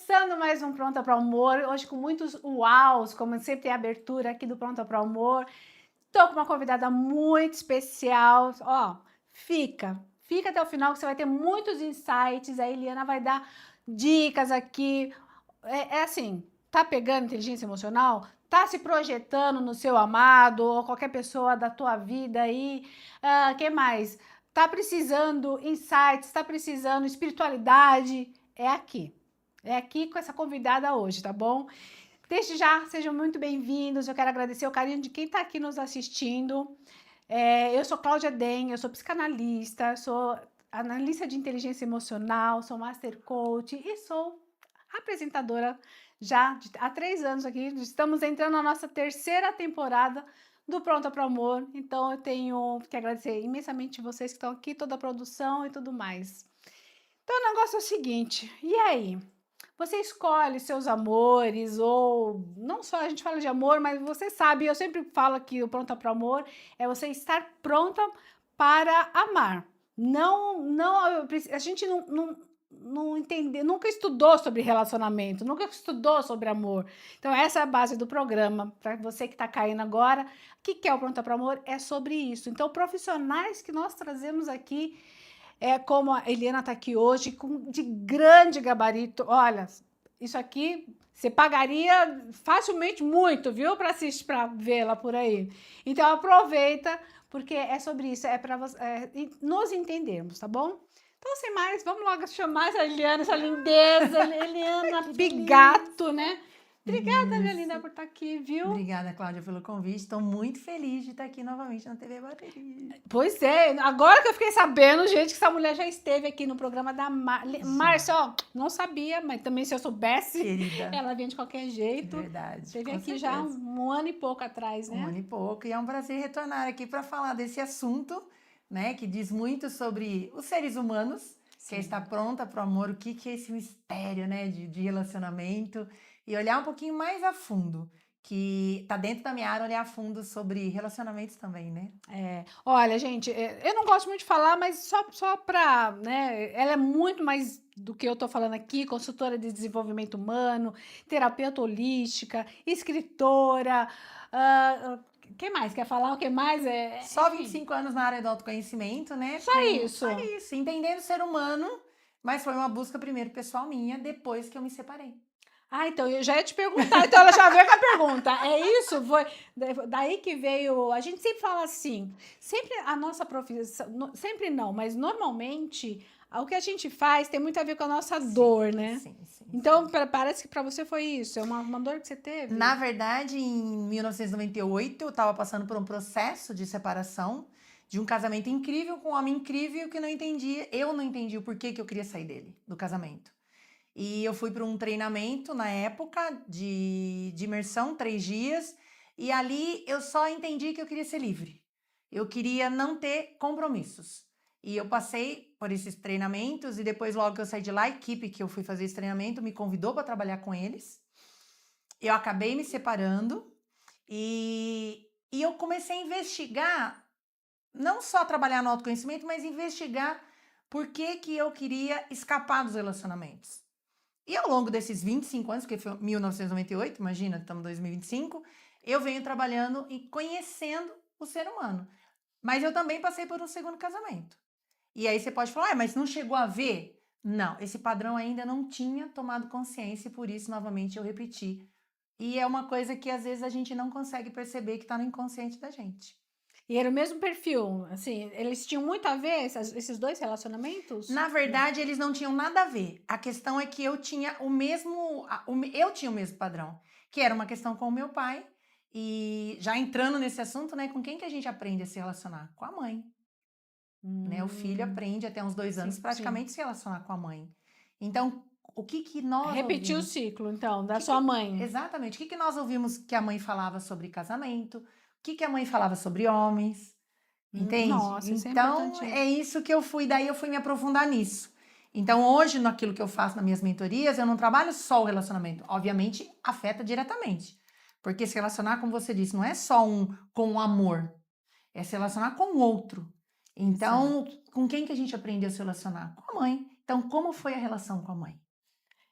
Começando mais um Pronta para o Amor, hoje com muitos uaus, como sempre tem a abertura aqui do Pronta para o Amor. Tô com uma convidada muito especial, ó, fica até o final que você vai ter muitos insights, a Eliana vai dar dicas aqui, é assim, tá pegando inteligência emocional? Tá se projetando no seu amado ou qualquer pessoa da tua vida aí, que mais? Tá precisando insights, tá precisando espiritualidade? É aqui com essa convidada hoje, tá bom? Desde já, sejam muito bem-vindos. Eu quero agradecer o carinho de quem está aqui nos assistindo. Eu sou Cláudia Den, eu sou psicanalista, sou analista de inteligência emocional, sou master coach e sou apresentadora há 3 anos aqui. Estamos entrando na nossa terceira temporada do Pronta para o Amor. Então eu tenho que agradecer imensamente vocês que estão aqui, toda a produção e tudo mais. Então o negócio é o seguinte, e aí? Você escolhe seus amores, ou não só a gente fala de amor, mas você sabe, eu sempre falo que o Pronta para o Amor é você estar pronta para amar. A gente não entendeu, nunca estudou sobre relacionamento, nunca estudou sobre amor. Então, essa é a base do programa. Para você que está caindo agora, o que é o Pronta para o Amor? É sobre isso. Então, profissionais que nós trazemos aqui como a Eliana está aqui hoje, de grande gabarito. Olha, isso aqui você pagaria facilmente muito, viu, para assistir, para vê-la por aí. Então aproveita, porque é sobre isso, é para nos entendermos, tá bom? Então, sem mais, vamos logo chamar essa Eliana, essa lindeza, Eliana Pigato, né? Obrigada, minha linda, Isso. por estar aqui, viu? Obrigada, Cláudia, pelo convite. Estou muito feliz de estar aqui novamente na TV Barueri. Pois é, agora que eu fiquei sabendo, gente, que essa mulher já esteve aqui no programa da Márcia, ó, não sabia, mas também se eu soubesse, Querida. ela vinha de qualquer jeito. Verdade. Esteve com aqui certeza. já um ano e pouco atrás, né? Um ano e pouco. E é um prazer retornar aqui para falar desse assunto, né, que diz muito sobre os seres humanos, que é estar pronta para o amor, o que é esse mistério, né, de relacionamento, e olhar um pouquinho mais a fundo, que tá dentro da minha área, olhar a fundo sobre relacionamentos também, né? Olha, gente, eu não gosto muito de falar, mas só pra, né, ela é muito mais do que eu tô falando aqui, consultora de desenvolvimento humano, terapeuta holística, escritora, que mais? Quer falar o que mais? Só Enfim, 25 anos na área do autoconhecimento, né? só isso. Só isso, entendendo o ser humano, mas foi uma busca primeiro pessoal minha, depois que eu me separei. Então eu já ia te perguntar, então ela já veio com a pergunta. É isso? Foi daí que veio. A gente sempre fala assim, sempre a nossa profissão, sempre não, mas normalmente o que a gente faz tem muito a ver com a nossa dor, né? Sim. Então parece que para você foi isso, é uma dor que você teve? Na verdade, em 1998, eu estava passando por um processo de separação de um casamento incrível com um homem incrível que eu não entendi o porquê que eu queria sair dele, do casamento. E eu fui para um treinamento na época de imersão, 3 dias, e ali eu só entendi que eu queria ser livre. Eu queria não ter compromissos. E eu passei por esses treinamentos e depois, logo que eu saí de lá, a equipe que eu fui fazer esse treinamento me convidou para trabalhar com eles. Eu acabei me separando e eu comecei a investigar, não só trabalhar no autoconhecimento, mas investigar por que eu queria escapar dos relacionamentos. E ao longo desses 25 anos, que foi 1998, imagina, estamos em 2025, eu venho trabalhando e conhecendo o ser humano. Mas eu também passei por um segundo casamento. E aí você pode falar, mas não chegou a ver? Não, esse padrão ainda não tinha tomado consciência e por isso, novamente, eu repeti. E é uma coisa que às vezes a gente não consegue perceber que está no inconsciente da gente. E era o mesmo perfil, assim, eles tinham muito a ver, esses dois relacionamentos? Na verdade, eles não tinham nada a ver. A questão é que eu tinha eu tinha o mesmo padrão, que era uma questão com o meu pai. E já entrando nesse assunto, né, com quem que a gente aprende a se relacionar? Com a mãe. Né? O filho aprende até uns 2 anos praticamente se relacionar com a mãe. Então, o que nós Repetiu o ouvimos? ciclo, então, da sua mãe. Exatamente. O que nós ouvimos que a mãe falava sobre casamento? O que a mãe falava sobre homens? Entende? Nossa, isso é Então, importante. é isso que daí eu fui me aprofundar nisso. Então, hoje, naquilo que eu faço nas minhas mentorias, eu não trabalho só o relacionamento. Obviamente, afeta diretamente. Porque se relacionar, como você disse, não é só com o amor. É se relacionar com o outro. Então, com quem que a gente aprendeu a se relacionar? Com a mãe. Então, como foi a relação com a mãe?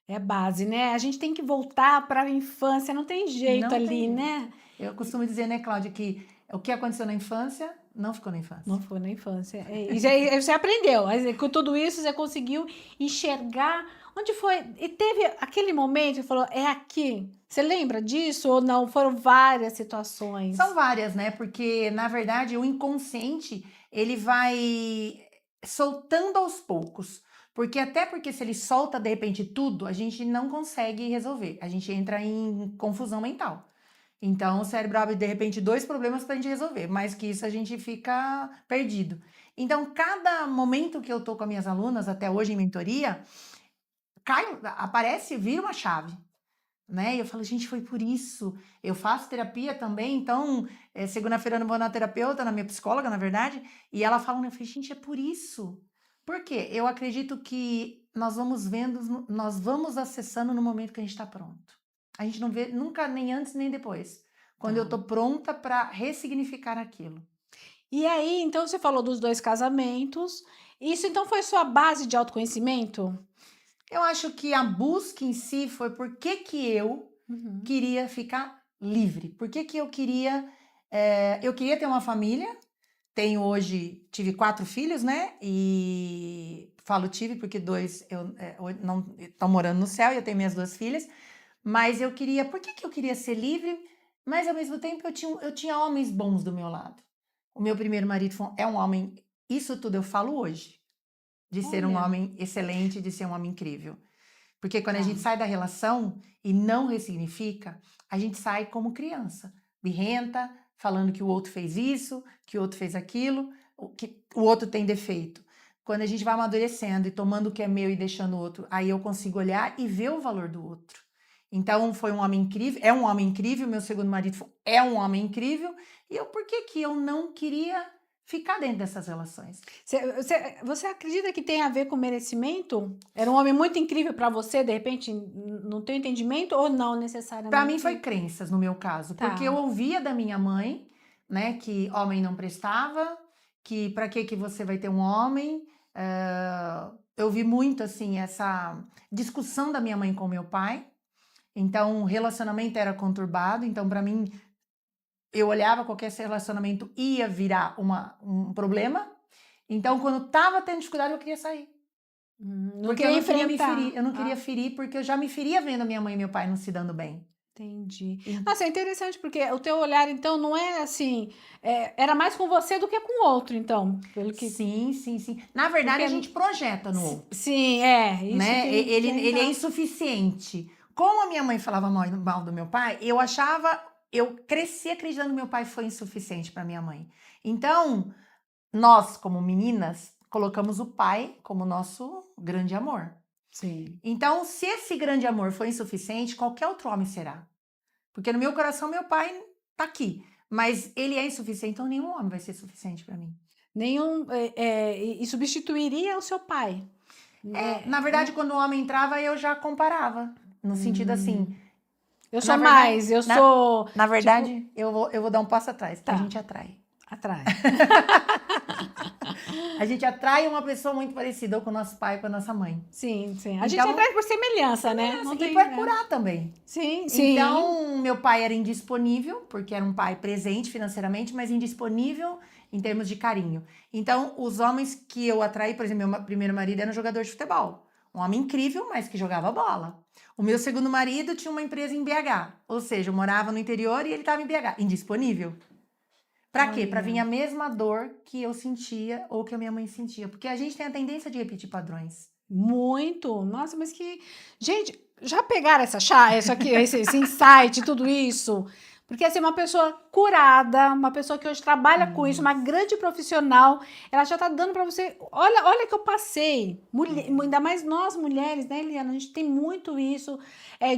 É base, né? A gente tem que voltar para a infância, não tem jeito Não tem ali, jeito. né? Eu costumo dizer, né, Cláudia, que o que aconteceu na infância não ficou na infância. Não foi na infância. E você aprendeu. Com tudo isso, você conseguiu enxergar onde foi. E teve aquele momento que falou: é aqui. Você lembra disso ou não? Foram várias situações. São várias, né? Porque, na verdade, o inconsciente, ele vai soltando aos poucos. Porque até porque se ele solta de repente tudo, a gente não consegue resolver. A gente entra em confusão mental. Então, o cérebro abre de repente dois problemas para a gente resolver, mais que isso a gente fica perdido. Então, cada momento que eu tô com as minhas alunas, até hoje em mentoria, aparece, vira uma chave. Né? E eu falo, gente, foi por isso. Eu faço terapia também, então, segunda-feira eu não vou na terapeuta, na minha psicóloga, na verdade, e ela fala, eu falei, gente, é por isso. Por quê? Eu acredito que nós vamos vendo, nós vamos acessando no momento que a gente está pronto. A gente não vê nunca, nem antes, nem depois. Quando eu tô pronta para ressignificar aquilo. E aí, então, você falou dos 2 casamentos. Isso, então, foi sua base de autoconhecimento? Eu acho que a busca em si foi por que eu Uhum. queria ficar livre. Por que eu queria... eu queria ter uma família. Tenho hoje, tive 4 filhos, né? E falo tive porque 2 não estão morando no céu e eu tenho minhas 2 filhas. Mas eu queria... Por que eu queria ser livre? Mas, ao mesmo tempo, eu tinha homens bons do meu lado. O meu primeiro marido é um homem... Isso tudo eu falo hoje. De ser um Olha, homem excelente, de ser um homem incrível. Porque quando a tá. gente sai da relação e não ressignifica, a gente sai como criança, birrenta, falando que o outro fez isso, que o outro fez aquilo, que o outro tem defeito. Quando a gente vai amadurecendo e tomando o que é meu e deixando o outro, aí eu consigo olhar e ver o valor do outro. Então foi um homem incrível, é um homem incrível, meu segundo marido é um homem incrível, e por que eu não queria ficar dentro dessas relações? Você acredita que tem a ver com merecimento? Era um homem muito incrível para você, de repente, no teu entendimento, ou não Para mim foi necessariamente? crenças no meu caso, porque eu Tá. ouvia da minha mãe, né, que homem não prestava, que para que você vai ter um homem. Eu vi muito assim essa discussão da minha mãe com meu pai. Então o relacionamento era conturbado. Então para mim eu olhava qualquer relacionamento ia virar um problema. Então quando tava tendo dificuldade eu queria sair. Não Porque eu queria não queria me enfrentar. ferir, eu não queria ferir porque eu já me feria vendo a minha mãe e meu pai não se dando bem. Entendi. E- Nossa, é interessante porque o teu olhar, então, não é assim, era mais com você do que com o outro, então, pelo que, Sim, sim, sim. Na verdade, porque, a gente projeta no outro, sim, isso né? que é Ele é então, insuficiente. Como a minha mãe falava mal do meu pai, eu cresci acreditando que meu pai foi insuficiente para minha mãe. Então, nós, como meninas, colocamos o pai como nosso grande amor. sim. Então, se esse grande amor foi insuficiente, qualquer outro homem será. Porque no meu coração, meu pai tá aqui. Mas ele é insuficiente, então nenhum homem vai ser suficiente para mim. Nenhum, e substituiria o seu pai, Na né? verdade, quando o homem entrava, eu já comparava. No sentido Hum, assim, eu na sou verdade, mais, eu sou, na tipo, verdade, eu vou dar um passo atrás. A tá, gente atrai. atrás. A gente atrai uma pessoa muito parecida ou com o nosso pai, ou com a nossa mãe. Sim, sim. A gente Então, atrai por semelhança, né? Não e tem, por curar também. sim, sim. Então, meu pai era indisponível, porque era um pai presente financeiramente, mas indisponível em termos de carinho. Então, os homens que eu atraí, por exemplo, meu primeiro marido era um jogador de futebol. Um homem incrível, mas que jogava bola. O meu segundo marido tinha uma empresa em BH, ou seja, eu morava no interior e ele estava em BH, indisponível. Para quê? Para vir Olha. a mesma dor que eu sentia ou que a minha mãe sentia, porque a gente tem a tendência de repetir padrões. Muito. Nossa, mas que. Gente, já pegaram isso aqui, esse insight, tudo isso? Porque assim, uma pessoa curada, uma pessoa que hoje trabalha com isso, uma grande profissional, ela já tá dando para você. Olha que eu passei. Ainda mais nós mulheres, né, Eliana? A gente tem muito isso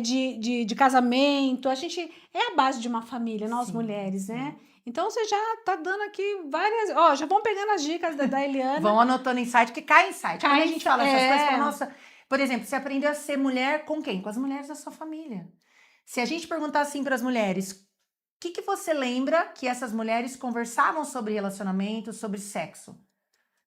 de casamento. A gente é a base de uma família, nós Sim, mulheres, né? sim. Então você já tá dando aqui várias. Ó, já vão pegando as dicas da Eliana. Vão anotando insight, que cai insight. Quando a Cai, gente fala essas coisas, fala, é. nossa, por exemplo, você aprendeu a ser mulher com quem? Com as mulheres da sua família. Se a gente perguntar assim para as mulheres, o que você lembra que essas mulheres conversavam sobre relacionamento, sobre sexo?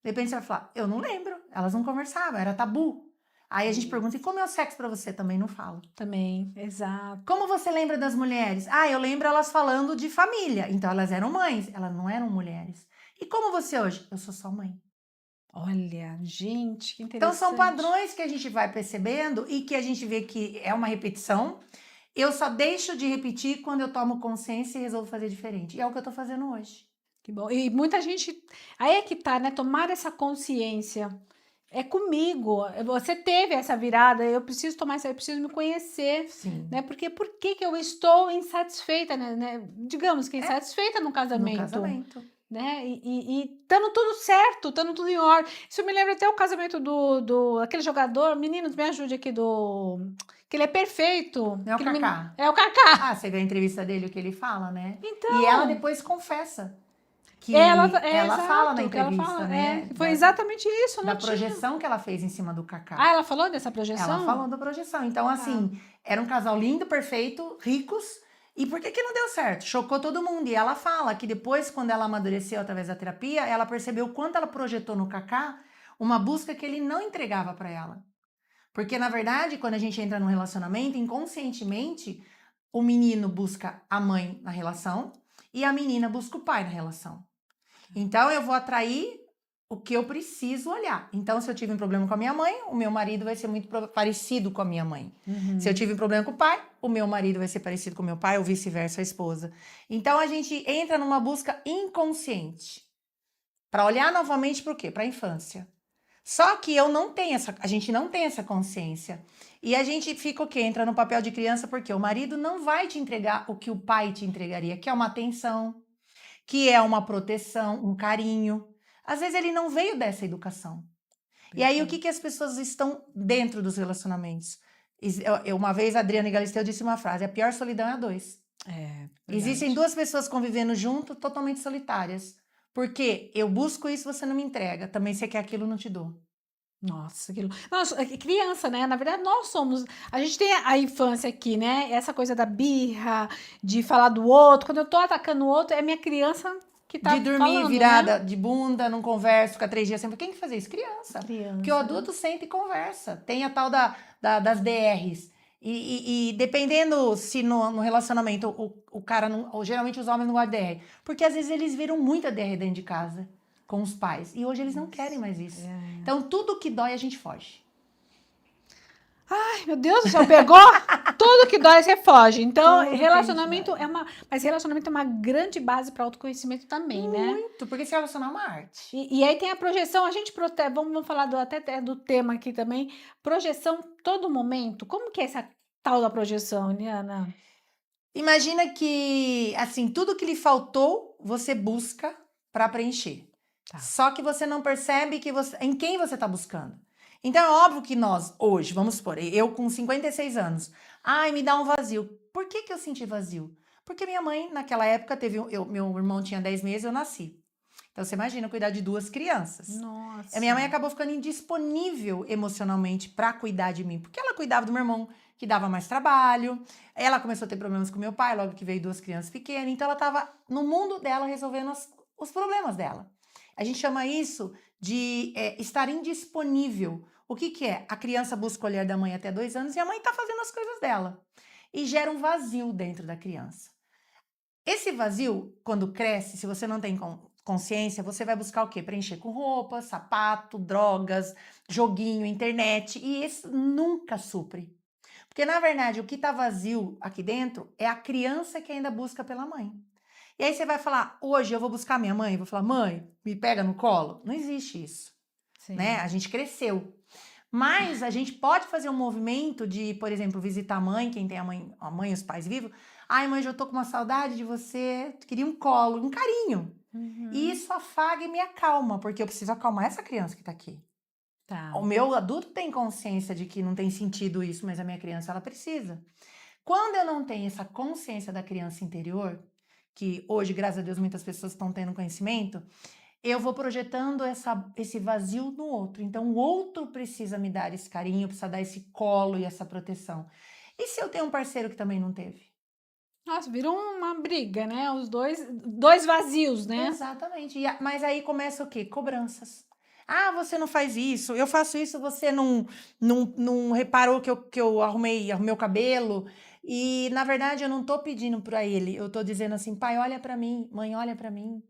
De repente você vai falar, eu não lembro, elas não conversavam, era tabu. Aí a gente pergunta, e como é o sexo pra você? Também não fala. Também, exato. Como você lembra das mulheres? Eu lembro elas falando de família. Então elas eram mães, elas não eram mulheres. E como você hoje? Eu sou só mãe. Olha, gente, que Então são interessante. padrões que a gente vai percebendo e que a gente vê que é uma repetição. Eu só deixo de repetir quando eu tomo consciência e resolvo fazer diferente. E é o que eu tô fazendo hoje. Que bom. E muita gente. Aí é que tá, né? Tomar essa consciência. É comigo. Você teve essa virada, eu preciso tomar isso, eu preciso me conhecer, Sim. né? Porque por que que eu estou insatisfeita, né? Digamos que insatisfeita no No casamento, casamento. né? E estando tudo certo, estando tudo em ordem. Isso me lembra até o casamento aquele jogador, meninos, me ajude aqui que ele é perfeito. Não é o aquele Kaká. É o Kaká. Você viu a entrevista dele, o que ele fala, né? Então, E ela depois confessa que ela fala na exato, que ela entrevista, fala, né? foi exatamente isso, Da não tinha. projeção que ela fez em cima do Kaká. Ela falou dessa projeção? Ela falou da projeção. Então, assim, era um casal lindo, perfeito, ricos. E por que que não deu certo? Chocou todo mundo. E ela fala que depois, quando ela amadureceu através da terapia, ela percebeu o quanto ela projetou no Kaká uma busca que ele não entregava para ela. Porque, na verdade, quando a gente entra num relacionamento, inconscientemente, o menino busca a mãe na relação e a menina busca o pai na relação. Então, eu vou atrair o que eu preciso olhar. Então, se eu tive um problema com a minha mãe, o meu marido vai ser muito parecido com a minha mãe. Se eu tive um problema com o pai, o meu marido vai ser parecido com o meu pai, ou vice-versa, a esposa. Então, a gente entra numa busca inconsciente. Para olhar novamente para o quê? Para a infância. Só que a gente não tem essa consciência. E a gente fica o quê? Entra no papel de criança porque o marido não vai te entregar o que o pai te entregaria, que é uma atenção, que é uma proteção, um carinho. Às vezes ele não veio dessa educação. E aí o que as pessoas estão dentro dos relacionamentos? Uma vez a Adriana Galisteu disse uma frase, a pior solidão é a dois. Existem duas pessoas convivendo junto, totalmente solitárias. Porque eu busco isso, você não me entrega. Também você quer aquilo, não te dou. Nossa, criança, né? Na verdade, nós somos. A gente tem a infância aqui, né? Essa coisa da birra, de falar do outro. Quando eu tô atacando o outro, é minha criança que tá de dormir falando, virada né? de bunda, não converso, fica 3 dias sempre. Quem que faz isso? Criança. Porque o adulto senta e conversa. Tem a tal das DRs. E dependendo se no relacionamento o cara não. Ou geralmente os homens não gostam de DR. Porque às vezes eles viram muita DR dentro de casa com os pais. E hoje eles não querem mais isso. Então tudo que dói a gente foge. Ai, meu Deus do céu, pegou tudo que dói, você foge. Então, Tudo relacionamento mas relacionamento é uma grande base para autoconhecimento também, né? Muito, porque se relacionar é uma arte. E aí tem a projeção, a gente protege, vamos falar até do tema aqui também, projeção todo momento. Como que é essa tal da projeção, Liana? Imagina que, assim, tudo que lhe faltou, você busca para preencher. Só que você não percebe em quem você está buscando. Então, é óbvio que nós, hoje, vamos supor, eu com 56 anos, me dá um vazio. Por que eu senti vazio? Porque minha mãe, naquela época, meu irmão tinha 10 meses, eu nasci. Então, você imagina cuidar de 2 crianças. Nossa. A minha mãe acabou ficando indisponível emocionalmente para cuidar de mim, porque ela cuidava do meu irmão, que dava mais trabalho. Ela começou a ter problemas com meu pai, logo que veio 2 crianças pequenas. Então, ela estava no mundo dela resolvendo os problemas dela. A gente chama isso de estar indisponível. O que é? A criança busca o olhar da mãe até 2 anos e a mãe está fazendo as coisas dela. E gera um vazio dentro da criança. Esse vazio, quando cresce, se você não tem consciência, você vai buscar o quê? Preencher com roupa, sapato, drogas, joguinho, internet. E esse nunca supre. Porque, na verdade, o que está vazio aqui dentro é a criança que ainda busca pela mãe. E aí você vai falar, hoje eu vou buscar minha mãe, vou falar, mãe, me pega no colo. Não existe isso, né? A gente cresceu. Mas a gente pode fazer um movimento de, por exemplo, visitar a mãe, quem tem a mãe e os pais vivos. Ai, mãe, eu tô com uma saudade de você, queria um colo, um carinho. E isso afaga e me acalma, porque eu preciso acalmar essa criança que tá aqui. O meu adulto tem consciência de que não tem sentido isso, mas a minha criança, ela precisa. Quando eu não tenho essa consciência da criança interior, que hoje, graças a Deus, muitas pessoas estão tendo conhecimento, eu vou projetando esse vazio no outro. Então, o outro precisa me dar esse carinho, precisa dar esse colo e essa proteção. E se eu tenho um parceiro que também não teve? Nossa, virou uma briga, né? Os dois vazios, né? Exatamente. Mas aí começa o quê? Cobranças. Ah, você não faz isso, eu faço isso, você não reparou que eu arrumei o cabelo. E, na verdade, eu não tô pedindo para ele, eu tô dizendo assim, pai, olha para mim, mãe, olha para mim.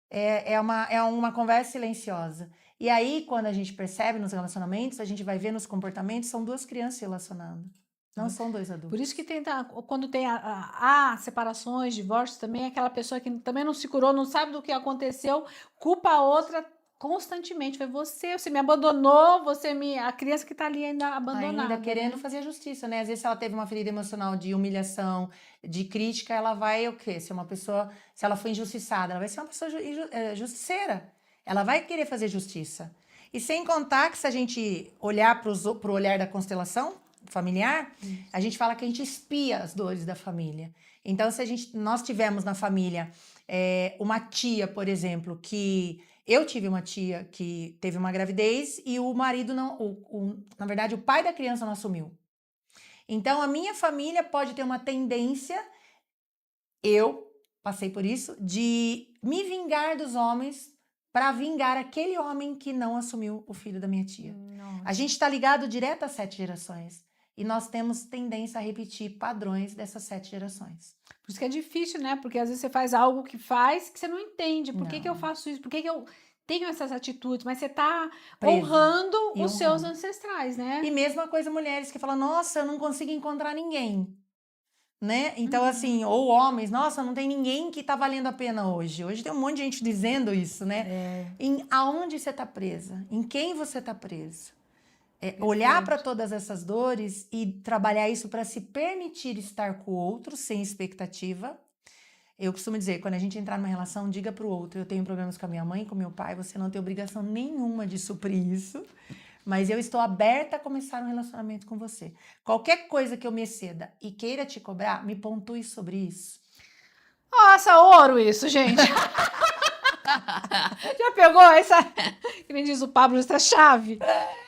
É uma conversa silenciosa. E aí, quando a gente percebe nos relacionamentos, a gente vai ver nos comportamentos, são duas crianças se relacionando. Não são dois Por isso adultos. que quando tem separações, divórcios também, aquela pessoa que também não se curou, não sabe do que aconteceu, culpa a outra constantemente. Foi você me abandonou, a criança que está ali ainda abandonada. Ainda querendo né? fazer a justiça, né? Às vezes, se ela teve uma ferida emocional de humilhação, de crítica, ela vai o quê? Se ela foi injustiçada, ela vai ser uma pessoa justiceira. Ela vai querer fazer justiça. E sem contar que se a gente olhar para o olhar da constelação familiar, a gente fala que a gente espia as dores da família. Então, se nós tivemos na família uma tia, por exemplo, que eu tive uma tia que teve uma gravidez e o marido não, na verdade, o pai da criança não assumiu. Então, a minha família pode ter uma tendência, eu passei por isso, de me vingar dos homens para vingar aquele homem que não assumiu o filho da minha tia. Nossa. A gente está ligado direto às 7 gerações. E nós temos tendência a repetir padrões dessas 7 gerações. Por isso que é difícil, né? Porque às vezes você faz algo que você não entende. Por que eu faço isso? Por que eu tenho essas atitudes? Mas você está honrando os seus ancestrais, né? E mesma coisa mulheres que falam, nossa, eu não consigo encontrar ninguém. Né? Então, assim, ou homens, nossa, não tem ninguém que tá valendo a pena hoje. Hoje tem um monte de gente dizendo isso, né? Aonde você tá presa? Em quem você tá preso? Olhar para todas essas dores e trabalhar isso para se permitir estar com o outro sem expectativa. Eu costumo dizer, quando a gente entrar numa relação, diga para o outro, eu tenho problemas com a minha mãe, com meu pai, você não tem obrigação nenhuma de suprir isso, mas eu estou aberta a começar um relacionamento com você. Qualquer coisa que eu me exceda e queira te cobrar, me pontue sobre isso. Nossa, ouro isso, gente. Já pegou essa, que nem diz o Pablo, essa chave?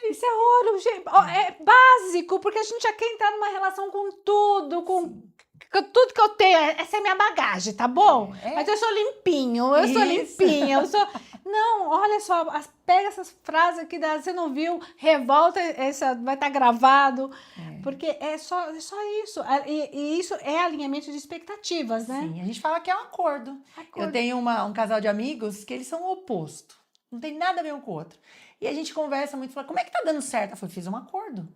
Isso é ouro, gente. É básico, porque a gente já quer entrar numa relação com tudo, com tudo que eu tenho. Essa é a minha bagagem, tá bom? Mas eu sou limpinho, sou limpinha, Não, olha só, pega essas frases aqui, você não viu, revolta, vai estar gravado, porque é só isso. E isso é alinhamento de expectativas, né? Sim, a gente fala que é um acordo. Eu tenho um casal de amigos que eles são o oposto. Não tem nada a ver um com o outro. E a gente conversa muito, fala, como é que tá dando certo? Eu falei, fiz um acordo.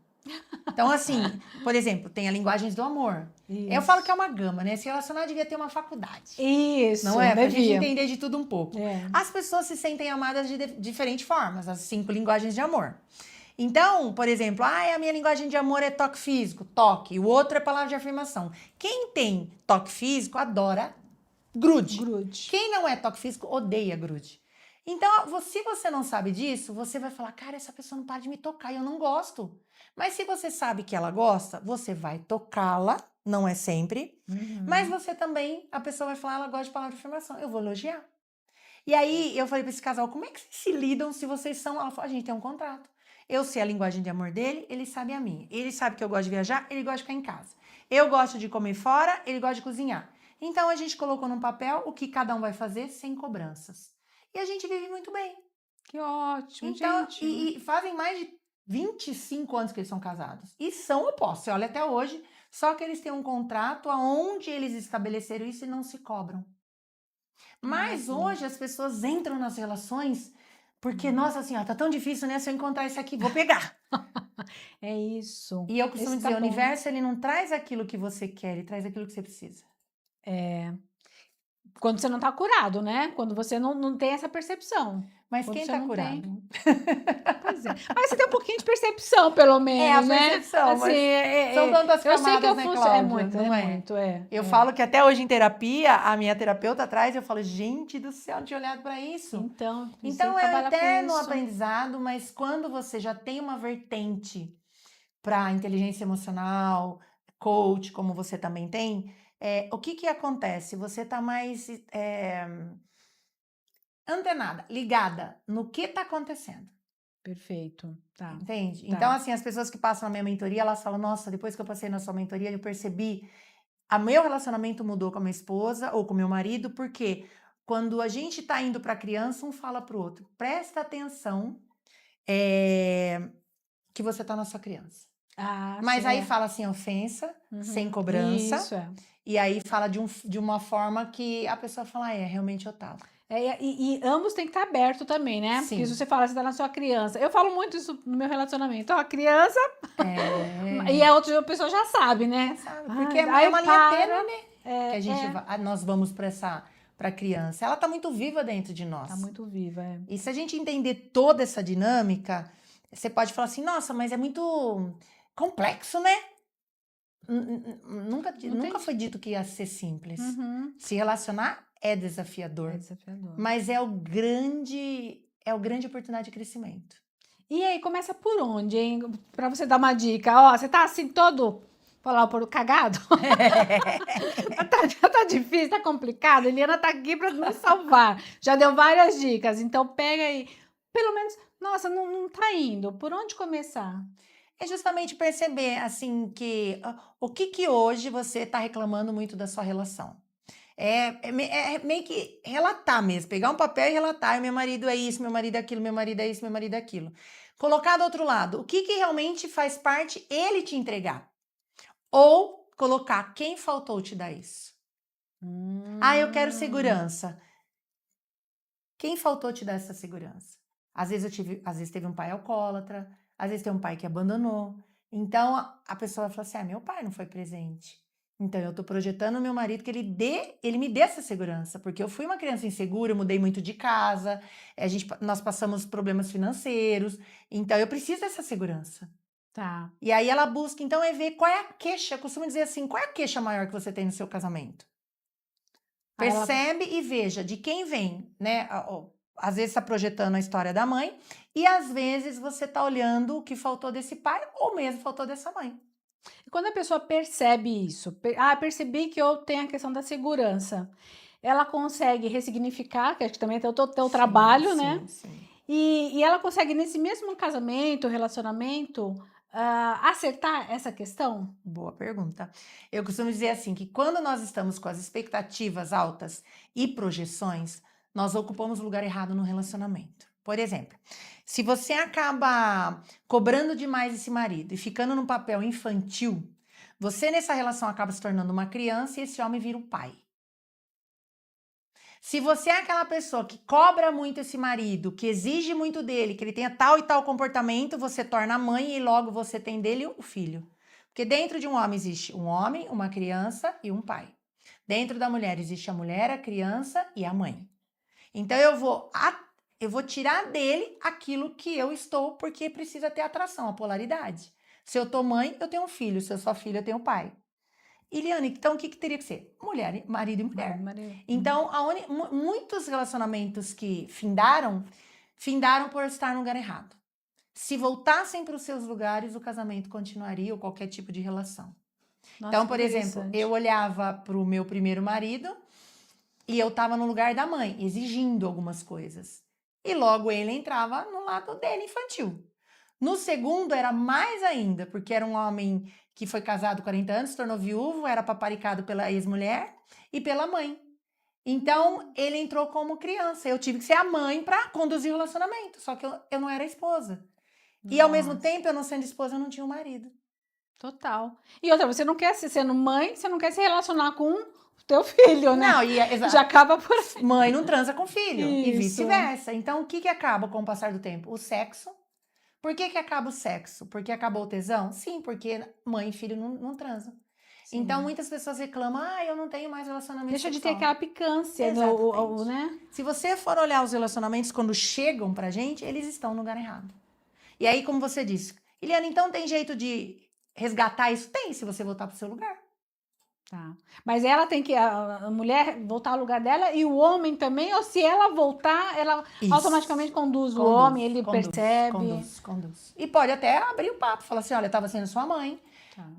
Então, assim, por exemplo, tem a linguagens do amor. Isso. Eu falo que é uma gama, né? Se relacionar devia ter uma faculdade. Isso. Não é? Pra gente entender de tudo um pouco. As pessoas se sentem amadas de diferentes formas, as 5 linguagens de amor. Então, por exemplo, a minha linguagem de amor é toque físico, toque. O outro é palavra de afirmação. Quem tem toque físico adora grude. Quem não é toque físico odeia grude. Então, se você não sabe disso, você vai falar, cara, essa pessoa não para de me tocar e eu não gosto. Mas se você sabe que ela gosta, você vai tocá-la, não é sempre, mas você também, a pessoa vai falar, ela gosta de palavra de afirmação, eu vou elogiar. E aí, eu falei pra esse casal, como é que vocês se lidam se vocês são... Ela falou, a gente tem um contrato. Eu sei a linguagem de amor dele, ele sabe a minha. Ele sabe que eu gosto de viajar, ele gosta de ficar em casa. Eu gosto de comer fora, ele gosta de cozinhar. Então, a gente colocou num papel o que cada um vai fazer sem cobranças. E a gente vive muito bem. Que ótimo, então, gente. E fazem mais de 25 anos que eles são casados. E são opostos. Você olha até hoje, só que eles têm um contrato onde eles estabeleceram isso e não se cobram. Mas hoje as pessoas entram nas relações porque, nossa senhora, tá tão difícil, né? Se eu encontrar esse aqui, vou pegar. É isso. E eu costumo dizer, o universo, ele não traz aquilo que você quer, ele traz aquilo que você precisa. Quando você não tá curado, né? Quando você não tem essa percepção. Mas quem tá curado? Pois é. Mas você tem um pouquinho de percepção, pelo menos, né? É a percepção, assim, são tantas camadas, eu sei que eu né, funciono. Cláudia? É muito. Eu falo que até hoje em terapia, a minha terapeuta atrás, eu falo, gente do céu, não tinha olhado pra isso. Então é um eterno aprendizado, mas quando você já tem uma vertente pra inteligência emocional, coach, como você também tem, o que acontece? Você tá mais antenada, ligada no que tá acontecendo. Perfeito. Tá. Entende? Tá. Então, assim, as pessoas que passam na minha mentoria, elas falam, nossa, depois que eu passei na sua mentoria, eu percebi, meu relacionamento mudou com a minha esposa ou com o meu marido, porque quando a gente tá indo pra criança, um fala pro outro, presta atenção que você tá na sua criança. Ah, Mas sim, aí é. fala sem ofensa, sem Uhum. cobrança, Isso, é. e aí fala de uma forma que a pessoa fala, realmente eu tava. E ambos têm que estar abertos também, né? Porque se Sim. você fala, você tá na sua criança. Eu falo muito isso no meu relacionamento. Ó, a criança e a outra pessoa já sabe, né? Já sabe, porque Ai, é aí uma linha para. tênue, né? Que a gente nós vamos pra criança. Ela tá muito viva dentro de nós. Tá muito viva, é. E se a gente entender toda essa dinâmica, você pode falar assim, nossa, mas é muito complexo, né? Nunca foi dito que ia ser simples. Uhum. Se relacionar é desafiador, É desafiador. mas é o grande oportunidade de crescimento. E aí, começa por onde, hein? Pra você dar uma dica. Ó, você tá assim todo, falar por cagado? tá difícil, tá complicado. A Eliana tá aqui pra nos salvar. Já deu várias dicas. Então, pega aí. Pelo menos, nossa, não tá indo. Por onde começar? É justamente perceber, assim, que o que hoje você está reclamando muito da sua relação. É meio que relatar mesmo, pegar um papel e relatar, meu marido é isso, meu marido é aquilo, meu marido é isso, meu marido é aquilo. Colocar do outro lado, o que realmente faz parte ele te entregar. Ou colocar, quem faltou te dar isso? Eu quero segurança. Quem faltou te dar essa segurança? Às vezes teve um pai alcoólatra, às vezes tem um pai que abandonou. Então a pessoa vai falar assim: meu pai não foi presente. Então eu tô projetando o meu marido que ele me dê essa segurança, porque eu fui uma criança insegura, eu mudei muito de casa, nós passamos problemas financeiros, então eu preciso dessa segurança. Tá. E aí ela busca, então, ver qual é a queixa, eu costumo dizer assim, qual é a queixa maior que você tem no seu casamento? Percebe e veja de quem vem, né? Às vezes está projetando a história da mãe e às vezes você está olhando o que faltou desse pai ou mesmo faltou dessa mãe. E quando a pessoa percebe isso, percebi que eu tenho a questão da segurança, ela consegue ressignificar, que acho que também é o teu trabalho, né? Sim. E ela consegue, nesse mesmo casamento, relacionamento, acertar essa questão? Boa pergunta. Eu costumo dizer assim, que quando nós estamos com as expectativas altas e projeções, nós ocupamos o lugar errado no relacionamento. Por exemplo, se você acaba cobrando demais esse marido e ficando num papel infantil, você nessa relação acaba se tornando uma criança e esse homem vira um pai. Se você é aquela pessoa que cobra muito esse marido, que exige muito dele, que ele tenha tal e tal comportamento, você torna a mãe e logo você tem dele o filho. Porque dentro de um homem existe um homem, uma criança e um pai. Dentro da mulher existe a mulher, a criança e a mãe. Então eu vou tirar dele aquilo que eu estou, porque precisa ter atração, a polaridade. Se eu tô mãe, eu tenho um filho. Se eu sou filha, eu tenho um pai. Eliane, então o que teria que ser? Mulher, marido e mulher. Então, muitos relacionamentos que findaram por estar no lugar errado. Se voltassem para os seus lugares, o casamento continuaria ou qualquer tipo de relação. Nossa, então, por exemplo, eu olhava para o meu primeiro marido e eu estava no lugar da mãe, exigindo algumas coisas. E logo ele entrava no lado dele, infantil. No segundo, era mais ainda, porque era um homem que foi casado 40 anos, se tornou viúvo, era paparicado pela ex-mulher e pela mãe. Então, ele entrou como criança. Eu tive que ser a mãe para conduzir o relacionamento, só que eu não era a esposa. Nossa. E ao mesmo tempo, eu não sendo esposa, eu não tinha um marido. Total. E outra, você não quer sendo mãe, você não quer se relacionar com o teu filho, né? Não, já acaba por aí. Mãe não transa com filho e Isso. vice-versa. Então, o que acaba com o passar do tempo? O sexo. Por que acaba o sexo? Porque acabou o tesão? Sim, porque mãe e filho não transam. Sim. Então, muitas pessoas reclamam, eu não tenho mais relacionamento sexual. Deixa de ter aquela picância, né? Se você for olhar os relacionamentos quando chegam pra gente, eles estão no lugar errado. E aí, como você disse, Eliana, então tem jeito de resgatar isso? Tem, se você voltar pro seu lugar. Tá. Mas ela tem que, a mulher voltar ao lugar dela e o homem também, ou se ela voltar, ela automaticamente conduz o homem, ele percebe. Conduz. E pode até abrir o papo, falar assim, olha, eu tava sendo sua mãe,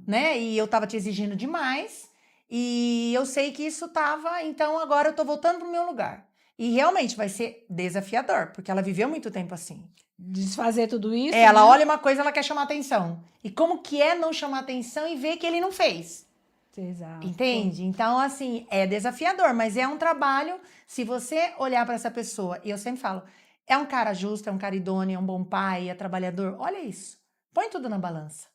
né? E eu tava te exigindo demais, e eu sei que isso tava, então agora eu tô voltando pro meu lugar. E realmente vai ser desafiador, porque ela viveu muito tempo assim. Desfazer tudo isso, ela olha uma coisa, ela quer chamar atenção. E como que é não chamar atenção e ver que ele não fez? Exato. Entende? Então, assim, é desafiador, mas é um trabalho. Se você olhar para essa pessoa, e eu sempre falo, é um cara justo, é um cara idôneo, é um bom pai, é trabalhador, olha isso. Põe tudo na balança.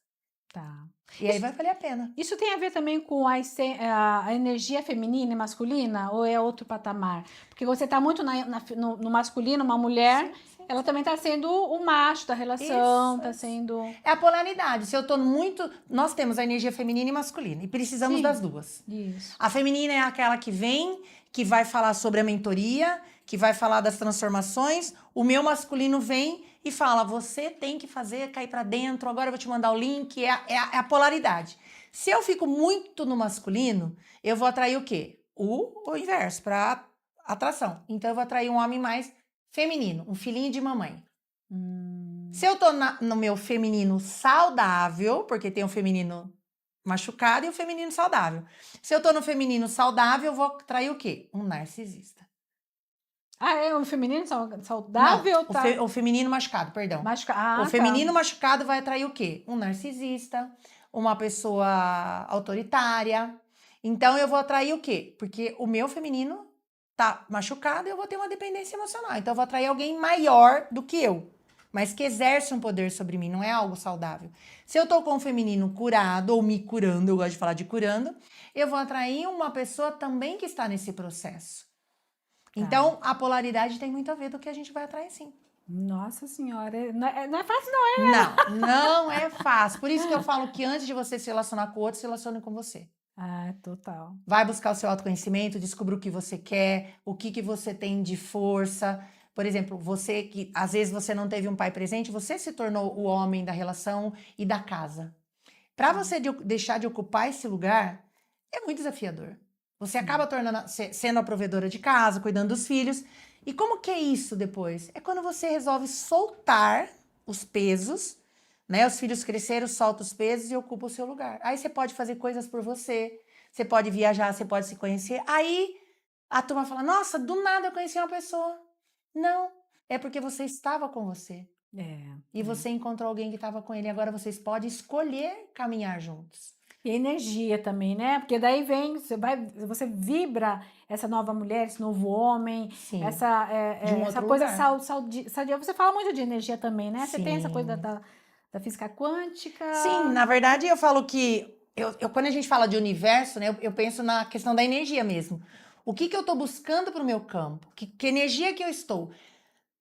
Tá. E aí vai valer a pena. Isso tem a ver também com a energia feminina e masculina, ou é outro patamar? Porque você está muito no masculino, uma mulher, ela também está sendo o macho da relação, está sendo... É a polaridade. Se eu tô muito... Nós temos a energia feminina e masculina, e precisamos das duas. Isso. A feminina é aquela que vem, que vai falar sobre a mentoria, que vai falar das transformações. O meu masculino vem e fala, você tem que fazer, cair pra dentro, agora eu vou te mandar o link, é a polaridade. Se eu fico muito no masculino, eu vou atrair o quê? O inverso, pra atração. Então eu vou atrair um homem mais feminino, um filhinho de mamãe. Se eu tô no meu feminino saudável, porque tem o feminino machucado e o feminino saudável. Se eu tô no feminino saudável, eu vou atrair o quê? Um narcisista. Ah, é o feminino saudável? Não, tá... o feminino machucado, perdão. O feminino machucado vai atrair o quê? Um narcisista, uma pessoa autoritária. Então, eu vou atrair o quê? Porque o meu feminino tá machucado e eu vou ter uma dependência emocional. Então, eu vou atrair alguém maior do que eu, mas que exerce um poder sobre mim, não é algo saudável. Se eu tô com o feminino curado ou me curando, eu gosto de falar de curando, eu vou atrair uma pessoa também que está nesse processo. Então, a polaridade tem muito a ver do que a gente vai atrair, sim. Nossa Senhora, não é fácil não, é? Não é fácil. Por isso que eu falo que antes de você se relacionar com o outro, se relacione com você. Ah, total. Vai buscar o seu autoconhecimento, descubra o que você quer, o que você tem de força. Por exemplo, você que às vezes você não teve um pai presente, você se tornou o homem da relação e da casa. Para você deixar de ocupar esse lugar, é muito desafiador. Você acaba sendo a provedora de casa, cuidando dos filhos. E como que é isso depois? É quando você resolve soltar os pesos, né? Os filhos cresceram, solta os pesos e ocupa o seu lugar. Aí você pode fazer coisas por você, você pode viajar, você pode se conhecer. Aí a turma fala, nossa, do nada eu conheci uma pessoa. Não, é porque você estava com você. E você encontrou alguém que estava com ele. Agora vocês podem escolher caminhar juntos. E energia também, né? Porque daí vem, você vibra essa nova mulher, esse novo homem, Sim, essa coisa sadia. Você fala muito de energia também, né? Sim. Você tem essa coisa da física quântica. Sim, na verdade eu falo que, quando a gente fala de universo, né, eu penso na questão da energia mesmo. O que eu estou buscando para o meu campo? Que energia que eu estou?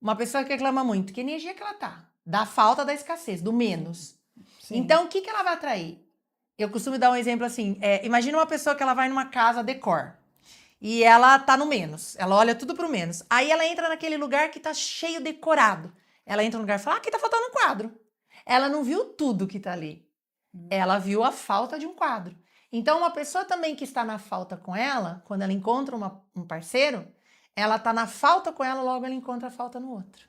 Uma pessoa que reclama muito, que energia que ela tá? Da falta, da escassez, do menos. Sim. Então, o que ela vai atrair? Eu costumo dar um exemplo assim, imagina uma pessoa que ela vai numa casa decor e ela tá no menos, ela olha tudo pro menos. Aí ela entra naquele lugar que tá cheio decorado. Ela entra no lugar e fala, aqui tá faltando um quadro. Ela não viu tudo que tá ali. Ela viu a falta de um quadro. Então, uma pessoa também que está na falta com ela, quando ela encontra um parceiro, ela tá na falta com ela, logo ela encontra a falta no outro.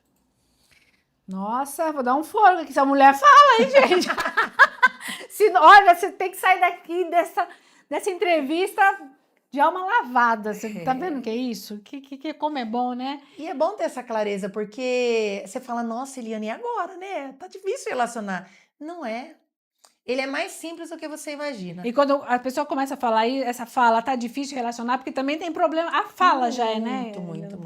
Nossa, vou dar um fôlego aqui, essa mulher fala, hein, gente? Olha, você tem que sair daqui dessa entrevista de alma lavada. Você tá vendo que é isso? Como é bom, né? E é bom ter essa clareza, porque você fala, nossa, Eliane, e agora, né? Tá difícil relacionar. Não é. Ele é mais simples do que você imagina. E quando a pessoa começa a falar, essa fala tá difícil relacionar, porque também tem problema. A fala já é, né? Muito.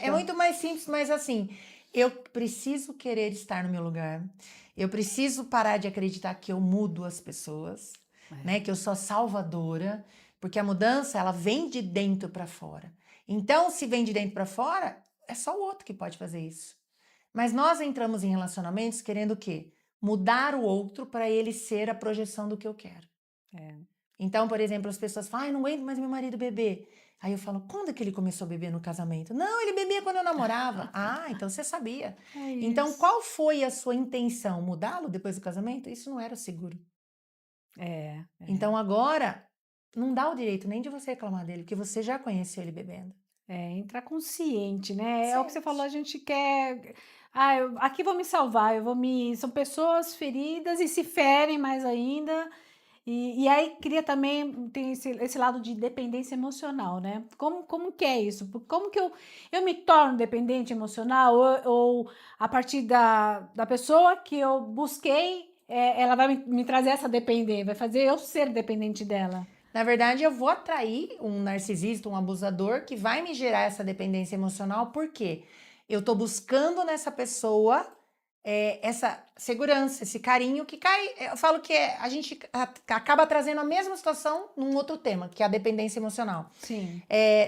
É muito mais simples, mas assim, eu preciso querer estar no meu lugar. Eu preciso parar de acreditar que eu mudo as pessoas, né? Que eu sou salvadora, porque a mudança, ela vem de dentro para fora. Então, se vem de dentro para fora, é só o outro que pode fazer isso. Mas nós entramos em relacionamentos querendo o quê? Mudar o outro para ele ser a projeção do que eu quero. Então, por exemplo, as pessoas falam, não aguento mais meu marido beber. Aí eu falo, quando é que ele começou a beber no casamento? Não, ele bebia quando eu namorava. Então você sabia. Então, qual foi a sua intenção? Mudá-lo depois do casamento? Isso não era seguro. Então, agora, não dá o direito nem de você reclamar dele, porque você já conheceu ele bebendo. Entrar consciente, né? É o que você falou, a gente quer... aqui vou me salvar, são pessoas feridas e se ferem mais ainda... E aí cria também, tem esse lado de dependência emocional, né? Como que é isso? Como que eu me torno dependente emocional ou a partir da pessoa que eu busquei, ela vai me trazer essa dependência, vai fazer eu ser dependente dela? Na verdade, eu vou atrair um narcisista, um abusador que vai me gerar essa dependência emocional, porque eu tô buscando nessa pessoa essa segurança, esse carinho que cai. Eu falo que a gente acaba trazendo a mesma situação num outro tema, que é a dependência emocional. Sim.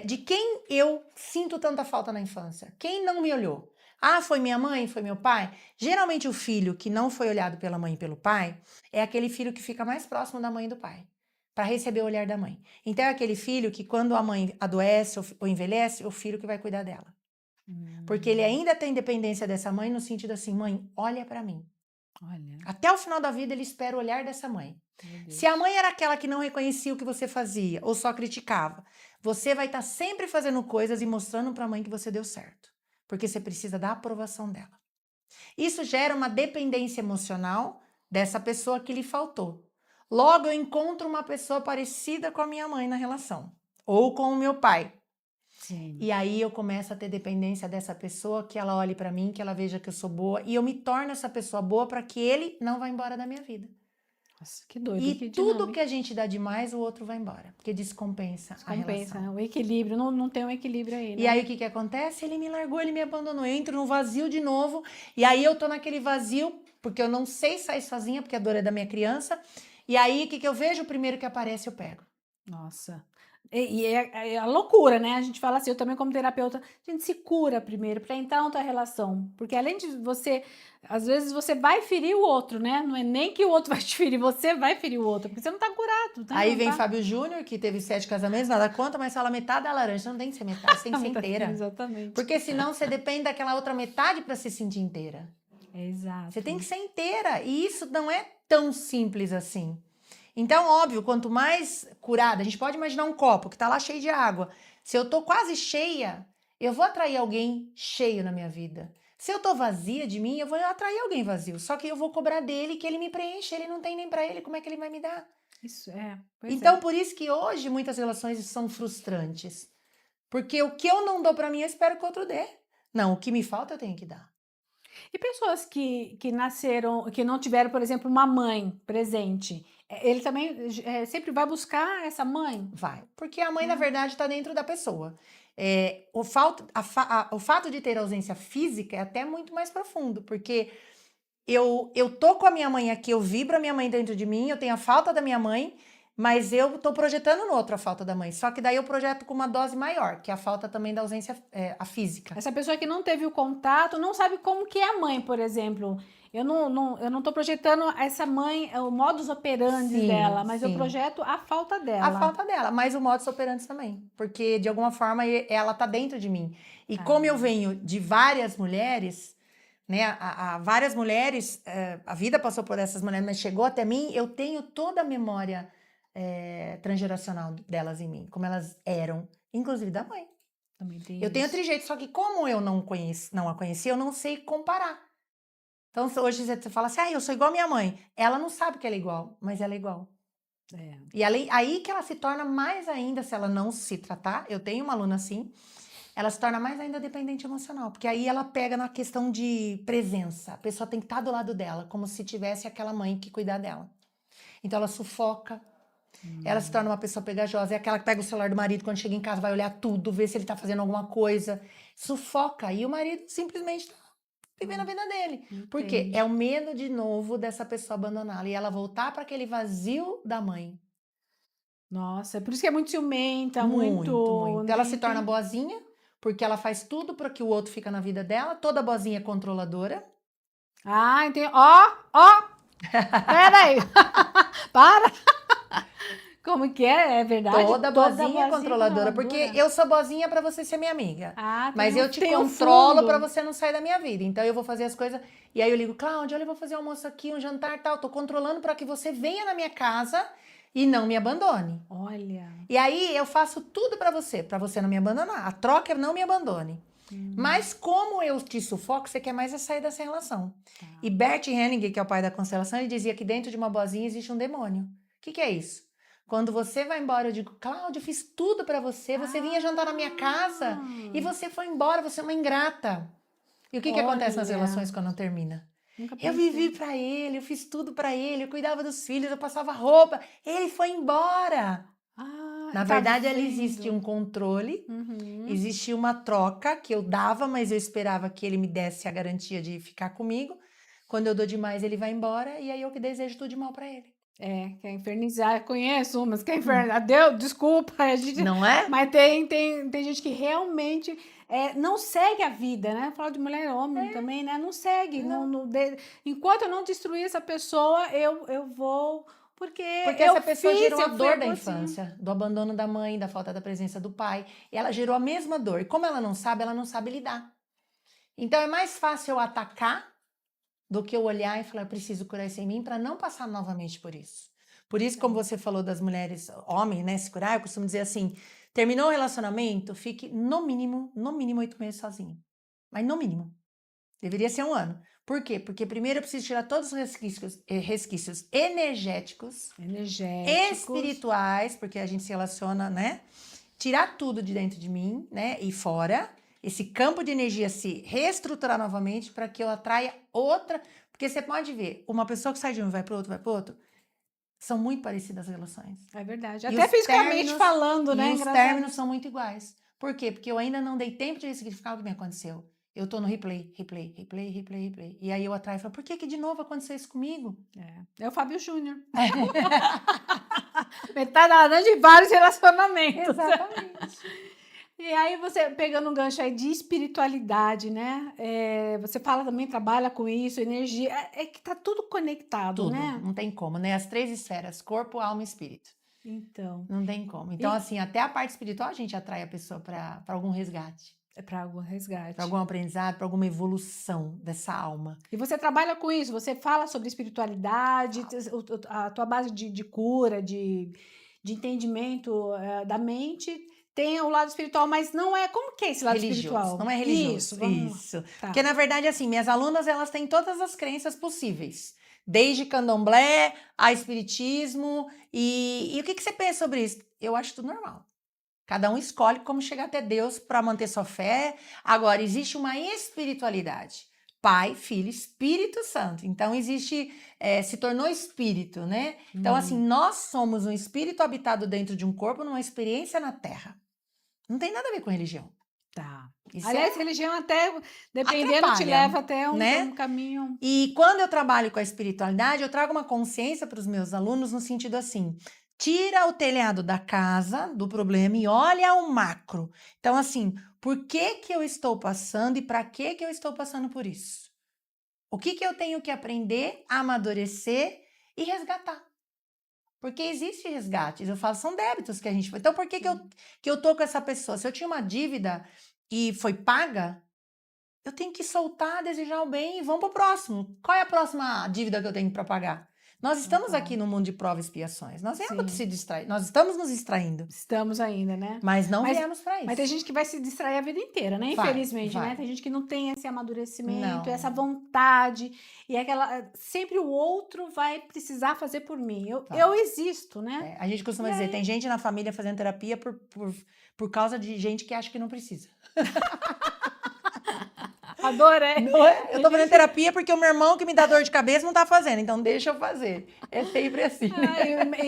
De quem eu sinto tanta falta na infância? Quem não me olhou? Ah, foi minha mãe? Foi meu pai? Geralmente o filho que não foi olhado pela mãe e pelo pai é aquele filho que fica mais próximo da mãe e do pai, para receber o olhar da mãe. Então é aquele filho que quando a mãe adoece ou envelhece, é o filho que vai cuidar dela. Porque ele ainda tem dependência dessa mãe no sentido assim, mãe, olha para mim. Olha, Até o final da vida ele espera o olhar dessa mãe. meu Deus. Se a mãe era aquela que não reconhecia o que você fazia ou só criticava, você vai estar sempre fazendo coisas e mostrando para a mãe que você deu certo, porque você precisa da aprovação dela. Isso gera uma dependência emocional dessa pessoa que lhe faltou. Logo eu encontro uma pessoa parecida com a minha mãe na relação ou com o meu pai. Sim. E aí eu começo a ter dependência dessa pessoa, que ela olhe para mim, que ela veja que eu sou boa e eu me torno essa pessoa boa para que ele não vá embora da minha vida. Nossa, que doido, E que tudo dinâmica. que a gente dá demais, o outro vai embora, porque descompensa a Compensa, relação. né? O equilíbrio, não tem um equilíbrio aí, né? E aí o que acontece? Ele me largou, ele me abandonou, eu entro no vazio de novo, e aí eu tô naquele vazio, porque eu não sei sair sozinha, porque a dor é da minha criança, e aí o que eu vejo? O primeiro que aparece eu pego. Nossa. E é a loucura, né? A gente fala assim, eu também como terapeuta, a gente se cura primeiro para entrar na outra relação. Porque além de você, às vezes você vai ferir o outro, né? Não é nem que o outro vai te ferir, você vai ferir o outro, porque você não tá curado, né? Aí Não vem tá... Fábio Júnior, que teve 7 casamentos, nada conta, mas fala metade da laranja, não tem que ser metade, você tem que ser inteira. Exatamente. Porque senão você depende daquela outra metade para se sentir inteira. Exato. Você tem que ser inteira, e isso não é tão simples assim. Então, óbvio, quanto mais curada, a gente pode imaginar um copo que tá lá cheio de água. Se eu tô quase cheia, eu vou atrair alguém cheio na minha vida. Se eu tô vazia de mim, eu vou atrair alguém vazio. Só que eu vou cobrar dele que ele me preenche, ele não tem nem pra ele, como é que ele vai me dar? Isso é. Pois Então, é. por isso que hoje muitas relações são frustrantes. Porque o que eu não dou pra mim, eu espero que o outro dê. Não, o que me falta eu tenho que dar. E pessoas que nasceram, que não tiveram, por exemplo, uma mãe presente, ele também sempre vai buscar essa mãe? Vai. Porque a mãe, na Né? verdade, está dentro da pessoa. O fato de ter ausência física é até muito mais profundo, porque eu tô com a minha mãe aqui, eu vibro a minha mãe dentro de mim, eu tenho a falta da minha mãe, mas eu tô projetando no outro a falta da mãe. Só que daí eu projeto com uma dose maior, que é a falta também da ausência a física. Essa pessoa que não teve o contato, não sabe como que é a mãe, por exemplo. Eu não tô projetando essa mãe, o modus operandi dela, mas eu sim. projeto a falta A dela. falta dela, mas o modus operandi também, porque de alguma forma ela tá dentro de mim. E Ah. como eu venho de várias mulheres, né, várias mulheres, a vida passou por essas mulheres, mas chegou até mim, eu tenho toda a memória transgeracional delas em mim, como elas eram, inclusive da mãe. Também tem Eu tenho isso. outro jeito, só que como eu não a conheci, eu não sei comparar. Então, hoje você fala assim, eu sou igual a minha mãe. Ela não sabe que ela é igual, mas ela é igual. É. E aí que ela se torna mais ainda, se ela não se tratar, eu tenho uma aluna assim, ela se torna mais ainda dependente emocional, porque aí ela pega na questão de presença. A pessoa tem que estar do lado dela, como se tivesse aquela mãe que cuidar dela. Então ela sufoca, ela se torna uma pessoa pegajosa, é aquela que pega o celular do marido quando chega em casa, vai olhar tudo, ver se ele tá fazendo alguma coisa, sufoca, e o marido simplesmente tá vivendo a vida dele. Por quê? Entende. É o medo de novo dessa pessoa abandoná-la e ela voltar para aquele vazio da mãe. Nossa, é por isso que é muito ciumenta, Muito, muito. muito. Ela se torna boazinha, porque ela faz tudo para que o outro fica na vida dela. Toda boazinha é controladora. Ah, entendi. Ó! Peraí! Para! Como que é? É verdade? Toda boazinha é controladora, porque controladora? eu sou boazinha para você ser minha amiga. Ah, Mas eu te tem um controlo fundo. para você não sair da minha vida. Então eu vou fazer as coisas e aí eu ligo, Cláudia, olha, eu vou fazer almoço aqui, um jantar e tal. Tô controlando para que você venha na minha casa e não me abandone. Olha. E aí eu faço tudo para você não me abandonar. A troca é não me abandone. Mas como eu te sufoco, você quer mais é sair dessa relação. Tá. E Bert Hellinger, que é o pai da constelação, ele dizia que dentro de uma boazinha existe um demônio. O que é isso? Quando você vai embora, eu digo, Cláudia, eu fiz tudo para você, você vinha jantar na minha casa e você foi embora, você é uma ingrata. E o que acontece nas Olha. relações quando termina? Nunca Eu pensei. vivi para ele, eu fiz tudo para ele, eu cuidava dos filhos, eu passava roupa, ele foi embora. Na tá verdade, ela vendo? existe um controle, Uhum. existia uma troca que eu dava, mas eu esperava que ele me desse a garantia de ficar comigo. Quando eu dou demais, ele vai embora, e aí eu que desejo tudo de mal pra ele. Quer infernizar, conheço umas, quer infernizar, Deus, desculpa, a gente, Não é? mas tem gente que realmente não segue a vida, né? Falo de mulher e homem também, né? Não segue, enquanto eu não destruir essa pessoa, eu vou, porque Porque eu essa pessoa gerou a eu fui dor da abortinha. infância, do abandono da mãe, da falta da presença do pai. E ela gerou a mesma dor. E como ela não sabe lidar. Então é mais fácil eu atacar do que eu olhar e falar, eu preciso curar isso em mim para não passar novamente por isso. Por isso, como você falou das mulheres, homem, né, se curar, eu costumo dizer assim, terminou o relacionamento, fique no mínimo 8 meses sozinho. Mas no mínimo. Deveria ser 1 ano. Por quê? Porque primeiro eu preciso tirar todos os resquícios energéticos, Energéticos. espirituais, porque a gente se relaciona, né? Tirar tudo de dentro de mim, né? E fora, esse campo de energia se reestruturar novamente para que eu atraia outra. Porque você pode ver, uma pessoa que sai de um e vai para outro, são muito parecidas as relações. É verdade. E Até os fisicamente falando, né? os Engraçado. términos são muito iguais. Por quê? Porque eu ainda não dei tempo de ressignificar o que me aconteceu. Eu tô no replay. E aí eu atraio e falo, por que de novo aconteceu isso comigo? É o Fábio Júnior. Metade da laranja de vários relacionamentos. Exatamente. E aí você, pegando um gancho aí de espiritualidade, né? Você fala também, trabalha com isso, energia. É que tá tudo conectado, Tudo, né? não tem como, né? As 3 esferas, corpo, alma e espírito. Então, Não tem como. Então, assim, até a parte espiritual a gente atrai a pessoa para algum resgate, é para algum para resgate. algum aprendizado, para alguma evolução dessa alma. E você trabalha com isso, você fala sobre espiritualidade, a tua base de cura, de entendimento da mente, tem o lado espiritual, mas não é. Como que é esse lado Religioso, espiritual? não é religioso. Isso, vamos lá. Isso. Tá. Porque, na verdade, assim, minhas alunas, elas têm todas as crenças possíveis. Desde candomblé a espiritismo. E o que você pensa sobre isso? Eu acho tudo normal. Cada um escolhe como chegar até Deus para manter sua fé. Agora, existe uma espiritualidade. Pai, Filho, Espírito Santo. Então, existe, se tornou espírito, né? Então, assim, nós somos um espírito habitado dentro de um corpo numa experiência na Terra. Não tem nada a ver com religião. Tá. Isso Aliás, religião até, dependendo, te atrapalha, leva até né? um caminho. E quando eu trabalho com a espiritualidade, eu trago uma consciência para os meus alunos no sentido assim, tira o telhado da casa do problema e olha o macro. Então, assim, por que eu estou passando e para que eu estou passando por isso? O que eu tenho que aprender, amadurecer e resgatar? Porque existe resgates, eu falo, são débitos que a gente... Então, por que eu tô com essa pessoa? Se eu tinha uma dívida e foi paga, eu tenho que soltar, desejar o bem e vamos pro próximo. Qual é a próxima dívida que eu tenho para pagar? Nós estamos aqui no mundo de provas e expiações. Nós viemos se distrair, nós estamos nos distraindo. Estamos ainda, né? Mas não viemos para isso. Mas tem gente que vai se distrair a vida inteira, né? Infelizmente, né? Tem gente que não tem esse amadurecimento, essa vontade, e sempre o outro vai precisar fazer por mim. Eu existo, né? A gente costuma dizer, tem gente na família fazendo terapia por causa de gente que acha que não precisa. Adorei. Não é? Eu tô fazendo terapia porque o meu irmão que me dá dor de cabeça não tá fazendo, então deixa eu fazer. É sempre assim.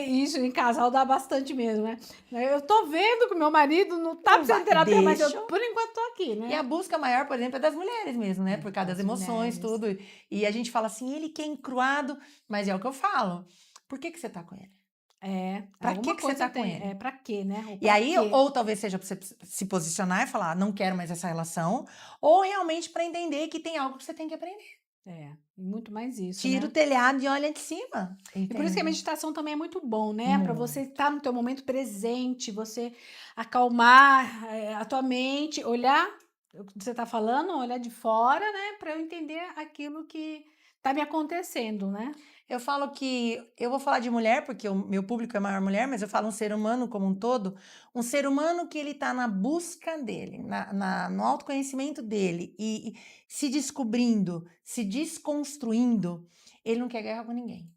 Isso em casal dá bastante mesmo, né? Eu tô vendo que o meu marido não tá precisando de terapia, mas eu, por enquanto, tô aqui, né? E a busca maior, por exemplo, é das mulheres mesmo, né? Por causa das emoções, tudo. E a gente fala assim, ele que é encruado, mas é o que eu falo. Por que você tá com ele? Pra que você tá com ele? Pra quê, né? E aí, ou talvez seja pra você se posicionar e falar, não quero mais essa relação, ou realmente para entender que tem algo que você tem que aprender. Muito mais isso, Tira o telhado e olha de cima. E por isso que a meditação também é muito bom, né? Para você estar no teu momento presente, você acalmar a tua mente, olhar o que você tá falando, olhar de fora, né? Para eu entender aquilo que tá me acontecendo, né? Eu falo que, eu vou falar de mulher, porque o meu público é maior mulher, mas eu falo um ser humano como um todo, um ser humano que ele tá na busca dele, no autoconhecimento dele, e se descobrindo, se desconstruindo, ele não quer guerra com ninguém.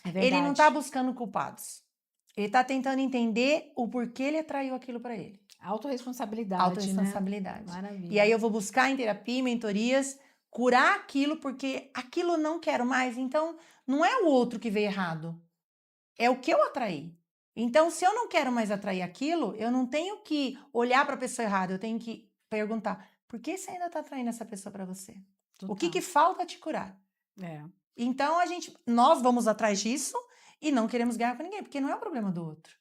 É verdade. Ele não tá buscando culpados. Ele tá tentando entender o porquê ele atraiu aquilo para ele. Autorresponsabilidade, Autorresponsabilidade. Né? Maravilha. E aí eu vou buscar em terapia, mentorias, curar aquilo, porque aquilo eu não quero mais. Então, não é o outro que veio errado. É o que eu atraí. Então, se eu não quero mais atrair aquilo, eu não tenho que olhar para a pessoa errada, eu tenho que perguntar, por que você ainda está atraindo essa pessoa para você? O que Total. falta te curar? É. Então, nós vamos atrás disso e não queremos ganhar com ninguém, porque não é o problema do outro.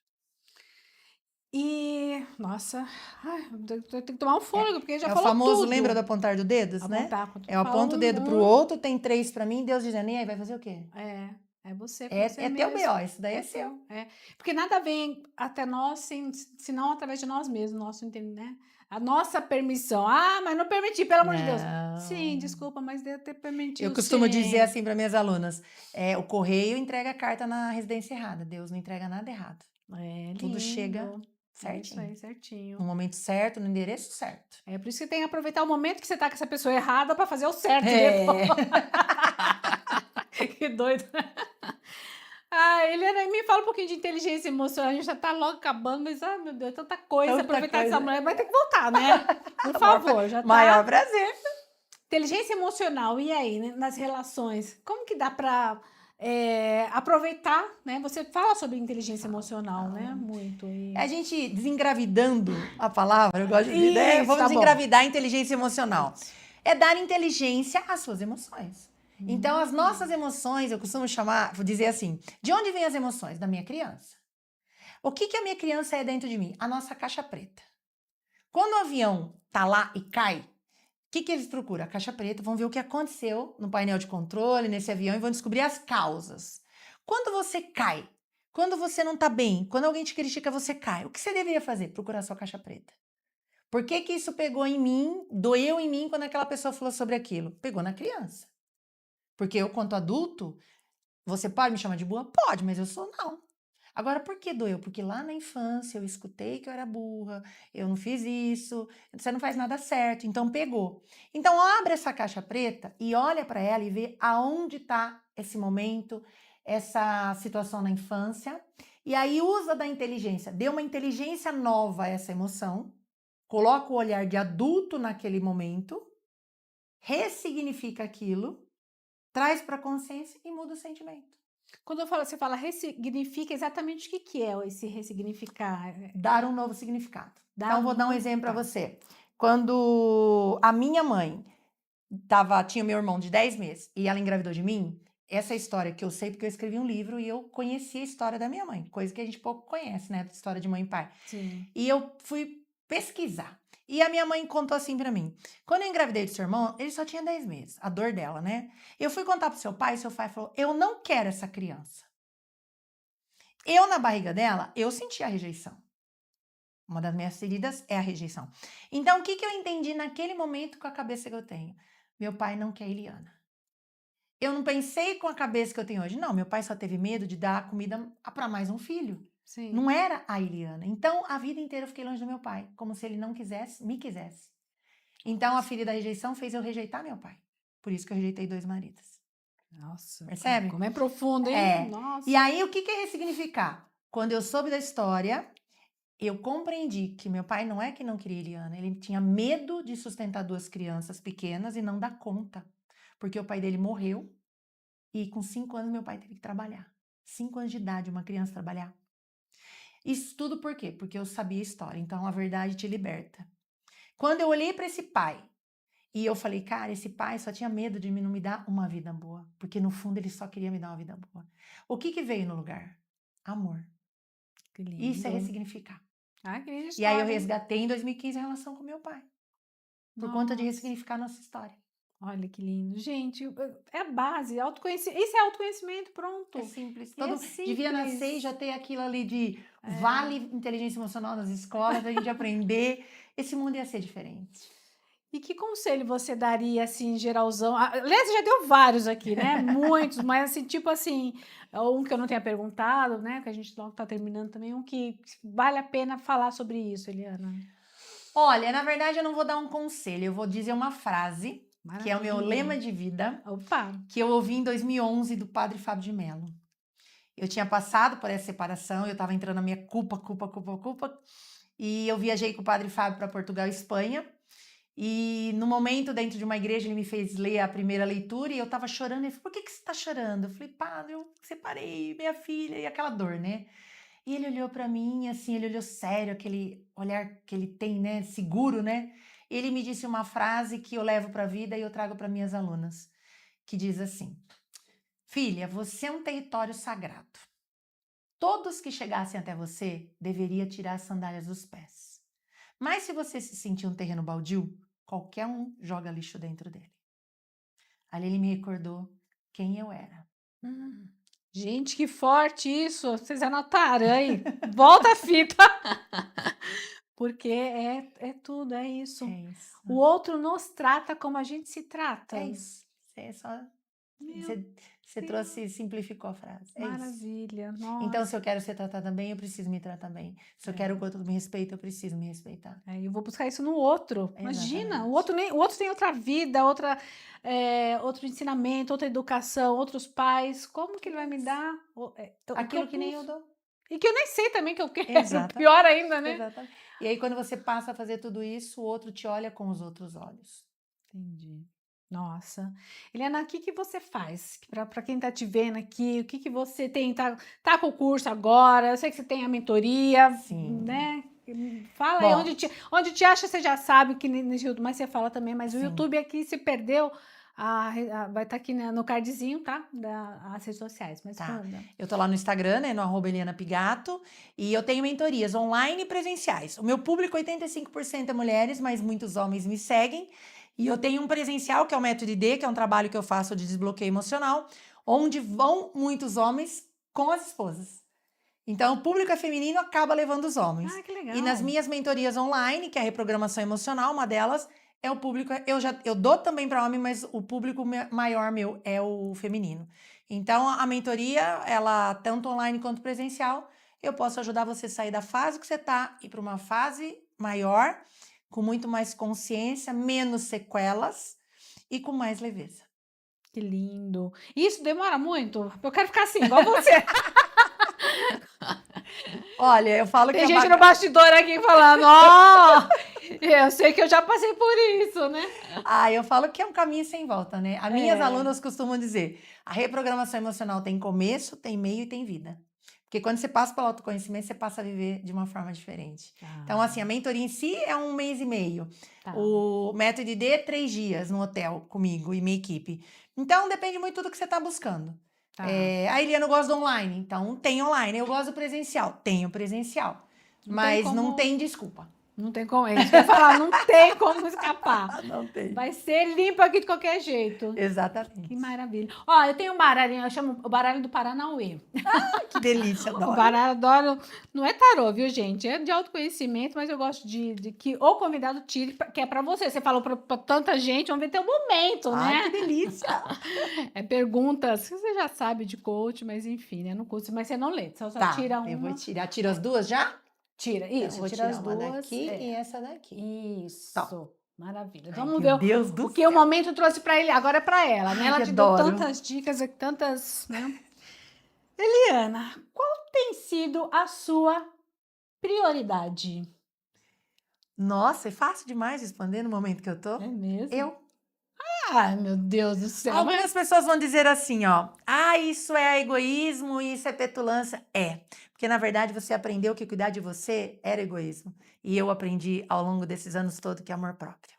E, nossa, ai, eu tenho que tomar um fôlego, porque já É o falou famoso, tudo. lembra do apontar do dedos, né? Apontar, quando É o aponta o dedo pro outro, tem 3 para mim, Deus dizendo, e aí, vai fazer o quê? É você com É, você é teu mesmo. BO, isso daí é seu. teu, Porque nada vem até nós senão através de nós mesmos, nosso entendimento, né? A nossa permissão. Ah, mas não permiti, pelo amor de Deus. Sim, Não. desculpa, mas deve ter permitido, Eu costumo dizer sim. assim para minhas alunas, o correio entrega a carta na residência errada, Deus não entrega nada errado. É Tudo chega lindo. É isso certinho. aí, certinho. No momento certo, no endereço certo. É por isso que tem que aproveitar o momento que você tá com essa pessoa errada para fazer o certo É. depois. Que doido. Ah, Eliana, me fala um pouquinho de inteligência emocional. A gente já tá logo acabando, mas, ai, meu Deus, tanta coisa. Tanta Aproveitar coisa. essa mulher. Vai ter que voltar, né? Por favor, já tá. Maior prazer. Inteligência emocional, e aí, né, nas relações? Como que dá pra aproveitar, né? Você fala sobre inteligência emocional, né? Muito. E... A gente desengravidando a palavra, eu gosto de dizer, né? Isso, Vamos tá bom. desengravidar a inteligência emocional. Isso. É dar inteligência às suas emoções. Então, as nossas emoções, eu costumo chamar, vou dizer assim, de onde vêm as emoções? Da minha criança. O que a minha criança é dentro de mim? A nossa caixa preta. Quando o avião tá lá e cai, o que eles procuram? A caixa preta, vão ver o que aconteceu no painel de controle, nesse avião, e vão descobrir as causas. Quando você cai, quando você não tá bem, quando alguém te critica, você cai, o que você deveria fazer? Procurar sua caixa preta. Por que isso pegou em mim, doeu em mim quando aquela pessoa falou sobre aquilo? Pegou na criança. Porque eu, quanto adulto, você pode me chamar de burra? Pode, mas eu sou não. Agora, por que doeu? Porque lá na infância eu escutei que eu era burra, eu não fiz isso, você não faz nada certo, então pegou. Então, abre essa caixa preta e olha para ela e vê aonde está esse momento, essa situação na infância, e aí usa da inteligência, dê uma inteligência nova a essa emoção, coloca o olhar de adulto naquele momento, ressignifica aquilo, traz para a consciência e muda o sentimento. Quando você fala ressignifica, exatamente o que é esse ressignificar? Dar um novo significado. Então, vou dar um exemplo para você. Quando a minha mãe tinha meu irmão de 10 meses e ela engravidou de mim, essa história que eu sei porque eu escrevi um livro e eu conheci a história da minha mãe, coisa que a gente pouco conhece, né? História de mãe e pai. Sim. E eu fui pesquisar. E a minha mãe contou assim pra mim: quando eu engravidei do seu irmão, ele só tinha 10 meses, a dor dela, né? Eu fui contar pro seu pai falou: eu não quero essa criança. Eu, na barriga dela, eu senti a rejeição. Uma das minhas feridas é a rejeição. Então, o que eu entendi naquele momento com a cabeça que eu tenho? Meu pai não quer Eliana. Eu não pensei com a cabeça que eu tenho hoje. Não, meu pai só teve medo de dar comida para mais um filho. Sim. Não era a Eliana. Então, a vida inteira eu fiquei longe do meu pai, como se ele não quisesse, me quisesse. Então, a ferida da rejeição fez eu rejeitar meu pai. Por isso que eu rejeitei 2 maridos. Nossa. Percebe? Como é profundo, hein? É. Nossa. E aí, o que é ressignificar? Quando eu soube da história, eu compreendi que meu pai não é que não queria Eliana, ele tinha medo de sustentar 2 crianças pequenas e não dar conta. Porque o pai dele morreu e com 5 anos meu pai teve que trabalhar. 5 anos de idade, uma criança trabalhar. Isso tudo por quê? Porque eu sabia a história. Então, a verdade te liberta. Quando eu olhei para esse pai e eu falei, cara, esse pai só tinha medo de não me dar uma vida boa. Porque no fundo ele só queria me dar uma vida boa. O que veio no lugar? Amor. Que lindo. Isso é ressignificar. Ah, que linda E aí eu história. resgatei em 2015 a relação com meu pai. Por conta de ressignificar a nossa história. Olha que lindo. Gente, é a base, autoconhecimento. Isso é autoconhecimento, pronto. É simples. simples. Devia nascer e já ter aquilo ali de vale inteligência emocional nas escolas, pra gente aprender. Esse mundo ia ser diferente. E que conselho você daria, assim, geralzão? Aliás, você já deu vários aqui, né? Muitos, mas assim, tipo assim, um que eu não tenha perguntado, né? Que a gente logo tá terminando também, um que vale a pena falar sobre isso, Eliana. Olha, na verdade eu não vou dar um conselho, eu vou dizer uma frase, que é o meu lema de vida, que eu ouvi em 2011 do Padre Fábio de Mello. Eu tinha passado por essa separação, eu estava entrando na minha culpa, e eu viajei com o Padre Fábio para Portugal e Espanha, e no momento dentro de uma igreja ele me fez ler a primeira leitura e eu estava chorando, ele falou, por que você está chorando? Eu falei, padre, eu separei minha filha, e aquela dor, né? E ele olhou pra mim, assim, ele olhou sério, aquele olhar que ele tem, né, seguro, né? Ele me disse uma frase que eu levo pra vida e eu trago para minhas alunas, que diz assim: filha, você é um território sagrado. Todos que chegassem até você deveriam tirar as sandálias dos pés. Mas se você se sentir um terreno baldio, qualquer um joga lixo dentro dele. Ali ele me recordou quem eu era. Gente, que forte isso! Vocês anotaram aí? Volta a fita! Porque é tudo, é isso. É isso. O outro nos trata como a gente se trata. É isso. É só... Você Deus. trouxe, simplificou a frase. É isso. Maravilha, nossa. Então, se eu quero ser tratada bem, eu preciso me tratar bem. Se eu quero que o outro me respeite, eu preciso me respeitar. Eu vou buscar isso no outro. Imagina, o outro tem outra vida, outro ensinamento, outra educação, outros pais. Como que ele vai me dar Aquilo que nem eu dou. E que eu nem sei também que eu quero. Exatamente. Pior ainda, né? Exatamente. E aí, quando você passa a fazer tudo isso, o outro te olha com os outros olhos. Entendi. Nossa. Eliana, o que você faz? Para quem está te vendo aqui, o que você tem? Tá com o curso agora, eu sei que você tem a mentoria, Sim. né? Fala aí, onde te acha, você já sabe que no YouTube, mas você fala também, mas o Sim. YouTube aqui se perdeu, vai estar aqui no cardzinho, tá? Das redes sociais, mas Tá. manda. Eu tô lá no Instagram, né, no @ElianaPigato, e eu tenho mentorias online e presenciais. O meu público, 85% é mulheres, mas muitos homens me seguem. E eu tenho um presencial, que é o Método ID, que é um trabalho que eu faço de desbloqueio emocional, onde vão muitos homens com as esposas. Então, o público é feminino, acaba levando os homens. Ah, que legal. E nas minhas mentorias online, que é a reprogramação emocional, uma delas é o público... Eu dou também para homem, mas o público maior meu é o feminino. Então, a mentoria, ela tanto online quanto presencial, eu posso ajudar você a sair da fase que você está e para uma fase maior, com muito mais consciência, menos sequelas e com mais leveza. Que lindo. Isso demora muito? Eu quero ficar assim, igual você. Olha, eu falo Tem que gente no bastidor aqui falando, eu sei que eu já passei por isso, né? Eu falo que é um caminho sem volta, né? As minhas alunas costumam dizer, a reprogramação emocional tem começo, tem meio e tem vida. Porque quando você passa pelo autoconhecimento, você passa a viver de uma forma diferente. Então, assim, a mentoria em si é 1 mês e meio. O método ID, 3 dias no hotel comigo e minha equipe. Então, depende muito do que você está buscando. A Eliana gosta do online, então tem online. Eu gosto do presencial, tenho presencial. Mas não tem desculpa. Não tem como, é isso que eu ia falar, não tem como escapar. Não tem. Vai ser limpo aqui de qualquer jeito. Exatamente. Que maravilha. Ó, eu tenho um baralhinho, eu chamo o baralho do Paranauê. Que delícia, adoro. O baralho, adoro. Não é tarô, viu, gente? É de autoconhecimento, mas eu gosto de que o convidado tire, que é pra você. Você falou pra tanta gente, vamos ver teu momento, né? Que delícia. É perguntas, você já sabe de coach, mas enfim, né? No curso, mas você não lê, só tira uma. Eu vou tirar. Tira as duas já? Tira, isso, vou tira tirar as uma duas. daqui e essa daqui. Isso. Top. Maravilha. Ai, Vamos meu ver Deus do o que céu. o momento trouxe para ele. Agora é para ela, né? Ela te deu adoro. tantas dicas, tantas, né? Eliana, qual tem sido a sua prioridade? Nossa, é fácil demais responder no momento que eu tô. É mesmo? Eu. Ai, meu Deus do céu. Algumas pessoas vão dizer assim, ó. Isso é egoísmo, isso é petulância. Porque na verdade você aprendeu que cuidar de você era egoísmo. E eu aprendi ao longo desses anos todos que é amor próprio.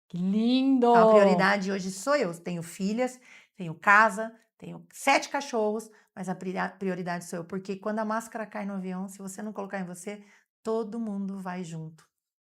Que lindo! Então, a prioridade hoje sou eu. Tenho filhas, tenho casa, tenho 7 cachorros, mas a prioridade sou eu. Porque quando a máscara cai no avião, se você não colocar em você, todo mundo vai junto.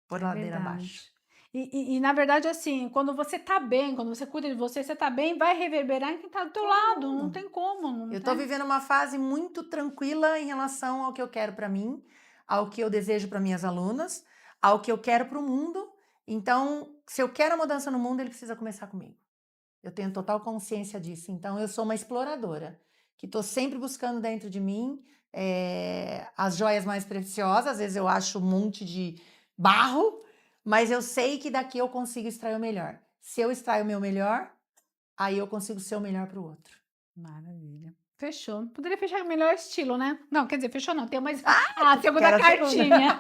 Por ladeira abaixo. E na verdade, assim, quando você tá bem, quando você cuida de você, você tá bem, vai reverberar em quem tá do teu lado. Não tem como. Eu tô vivendo uma fase muito tranquila em relação ao que eu quero pra mim, ao que eu desejo para minhas alunas, ao que eu quero pro mundo. Então, se eu quero a mudança no mundo, ele precisa começar comigo. Eu tenho total consciência disso. Então, eu sou uma exploradora, que tô sempre buscando dentro de mim as joias mais preciosas. Às vezes eu acho um monte de barro, mas eu sei que daqui eu consigo extrair o melhor. Se eu extraio o meu melhor, aí eu consigo ser o melhor para o outro. Maravilha. Fechou. Poderia fechar o melhor estilo, né? Não, quer dizer, fechou não. Tem mais a segunda cartinha.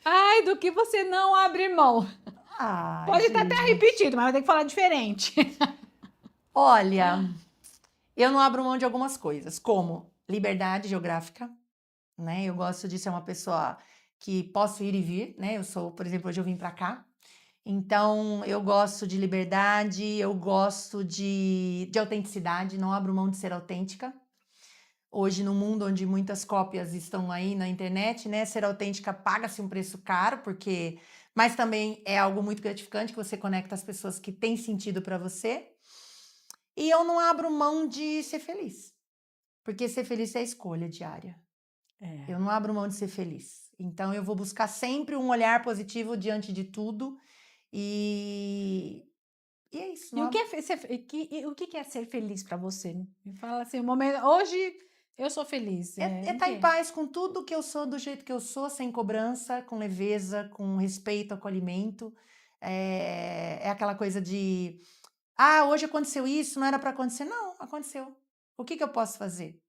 Ai, do que você não abre mão. Pode estar até repetido, mas vai ter que falar diferente. Olha, eu não abro mão de algumas coisas, como liberdade geográfica, né? Eu gosto de ser uma pessoa que posso ir e vir, né? Eu sou, por exemplo, hoje eu vim para cá. Então, eu gosto de liberdade, eu gosto de autenticidade, não abro mão de ser autêntica. Hoje, no mundo onde muitas cópias estão aí na internet, né? Ser autêntica paga-se um preço caro, porque... Mas também é algo muito gratificante, que você conecta as pessoas que têm sentido para você. E eu não abro mão de ser feliz, porque ser feliz é a escolha diária. É. Eu não abro mão de ser feliz. Então, eu vou buscar sempre um olhar positivo diante de tudo. E é isso. E o que é, o que é ser feliz para você? Me fala assim, o momento, hoje eu sou feliz. É O estar que em é? paz com tudo que eu sou, do jeito que eu sou, sem cobrança, com leveza, com respeito, acolhimento. É aquela coisa de... Ah, hoje aconteceu isso, não era para acontecer. Não, aconteceu. O que eu posso fazer?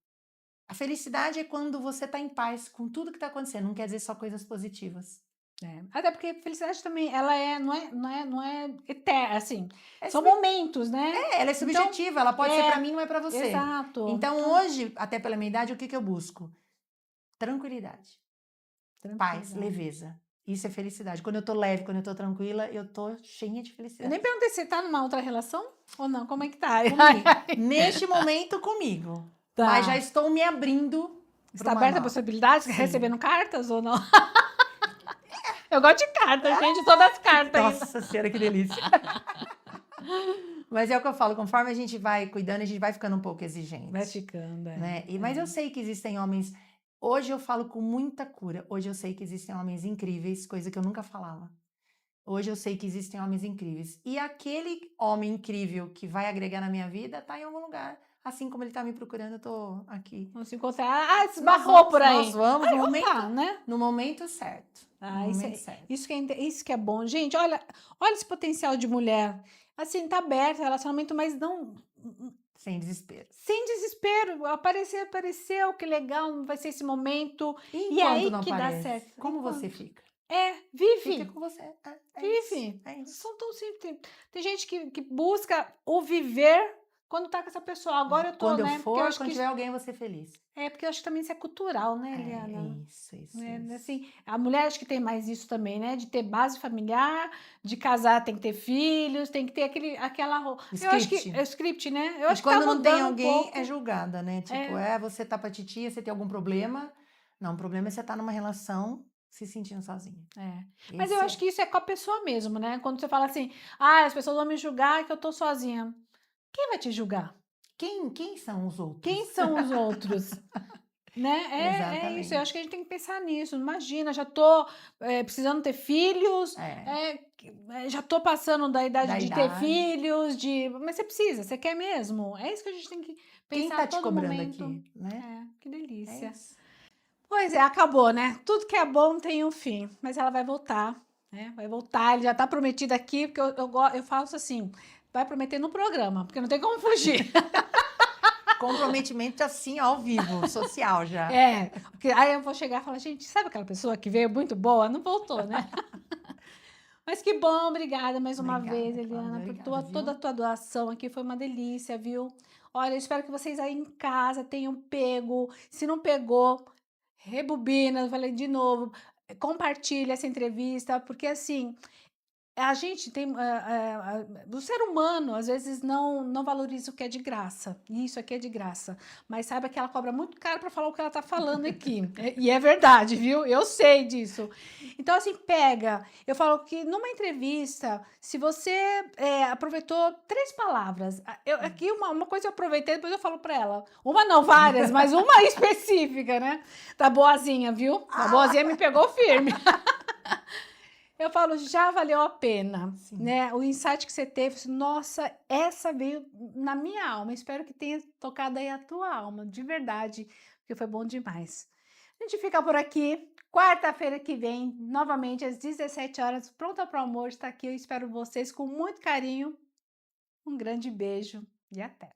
A felicidade é quando você está em paz com tudo que está acontecendo. Não quer dizer só coisas positivas. Até porque felicidade também, ela não é eterna, assim, É são momentos, né? ela é Então, subjetiva, ela pode ser para mim, não é para você. exato. Então, hoje, até pela minha idade, o que eu busco? Tranquilidade, paz, Tranquilidade. leveza. Isso é felicidade. Quando eu tô leve, quando eu tô tranquila, eu tô cheia de Eu felicidade. nem perguntei se você tá numa outra relação ou não, como é que tá? Comigo. Neste momento, comigo. Tá. Mas já estou me abrindo. Está aberta a possibilidade de Sim. recebendo cartas ou não? Eu gosto de cartas, gente, todas as cartas. Nossa Senhora, que delícia. Mas é o que eu falo, conforme a gente vai cuidando, a gente vai ficando um pouco exigente. Vai ficando, né? Mas eu sei que existem homens... Hoje eu falo com muita cura. Hoje eu sei que existem homens incríveis, coisa que eu nunca falava. Hoje eu sei que existem homens incríveis. E aquele homem incrível que vai agregar na minha vida tá em algum lugar. Assim como ele tá me procurando, eu tô aqui. Vamos se encontrar. Esbarrou por aí. Nós vamos no momento, Tá, né? no momento certo. Isso que é bom. Gente, olha esse potencial de mulher. Assim, tá aberto o relacionamento, mas não... Sem desespero. Sem desespero. Apareceu, que legal, não vai ser esse momento. E aí não que aparece, dá certo. como você fica? Vive. Fica com você. Vive. É isso. São tão simples. Tem gente que busca o viver quando tá com essa pessoa. Agora eu tô, quando né? eu for, quando tiver alguém, eu vou ser feliz. Porque eu acho que também isso é cultural, né, Eliana? Isso. Assim, a mulher acho que tem mais isso também, né? De ter base familiar, de casar tem que ter filhos, tem que ter aquela... Script. Eu acho que é script, né? Eu acho que quando tá não tem mudando alguém, um pouco. é julgada, né? Tipo, você tá pra titia, você tem algum problema. Não, o problema é você tá numa relação se sentindo sozinha. Mas eu acho que isso é com a pessoa mesmo, né? Quando você fala assim, as pessoas vão me julgar que eu tô sozinha. Quem vai te julgar? Quem são os outros? Quem são os outros? Né? Exatamente. Isso, eu acho que a gente tem que pensar nisso. Imagina, já tô precisando ter filhos, já tô passando da idade de ter filhos, mas você precisa, você quer mesmo? É isso que a gente tem que pensar. Quem tá te cobrando momento. Aqui, né? Que delícia. É isso. Pois é, acabou, né? Tudo que é bom tem um fim, mas ela vai voltar, né? Vai voltar, ele já tá prometido aqui, porque eu faço assim, vai prometer no programa, porque não tem como fugir. Comprometimento assim, ao vivo, social já. Porque aí eu vou chegar e falar, gente, sabe aquela pessoa que veio muito boa? Não voltou, né? Mas que bom, obrigada mais uma vez, Eliana, por toda a tua doação aqui, foi uma delícia, viu? Olha, eu espero que vocês aí em casa tenham pego, se não pegou, rebobina, eu falei de novo, compartilha essa entrevista, porque assim... A gente tem, o ser humano às vezes não valoriza o que é de graça, e isso aqui é de graça, mas saiba que ela cobra muito caro para falar o que ela está falando aqui, e é verdade, viu? Eu sei disso. Então assim, pega, eu falo que numa entrevista, se você aproveitou 3 palavras, aqui uma coisa eu aproveitei, depois eu falo para ela, uma não, várias, mas uma específica, né? Tá boazinha, viu? Tá boazinha, me pegou firme. Eu falo, já valeu a pena, né? O insight que você teve, nossa, essa veio na minha alma. Espero que tenha tocado aí a tua alma, de verdade, porque foi bom demais. A gente fica por aqui. Quarta-feira que vem, novamente às 17 horas, pronta para o almoço, está aqui. Eu espero vocês com muito carinho. Um grande beijo e até.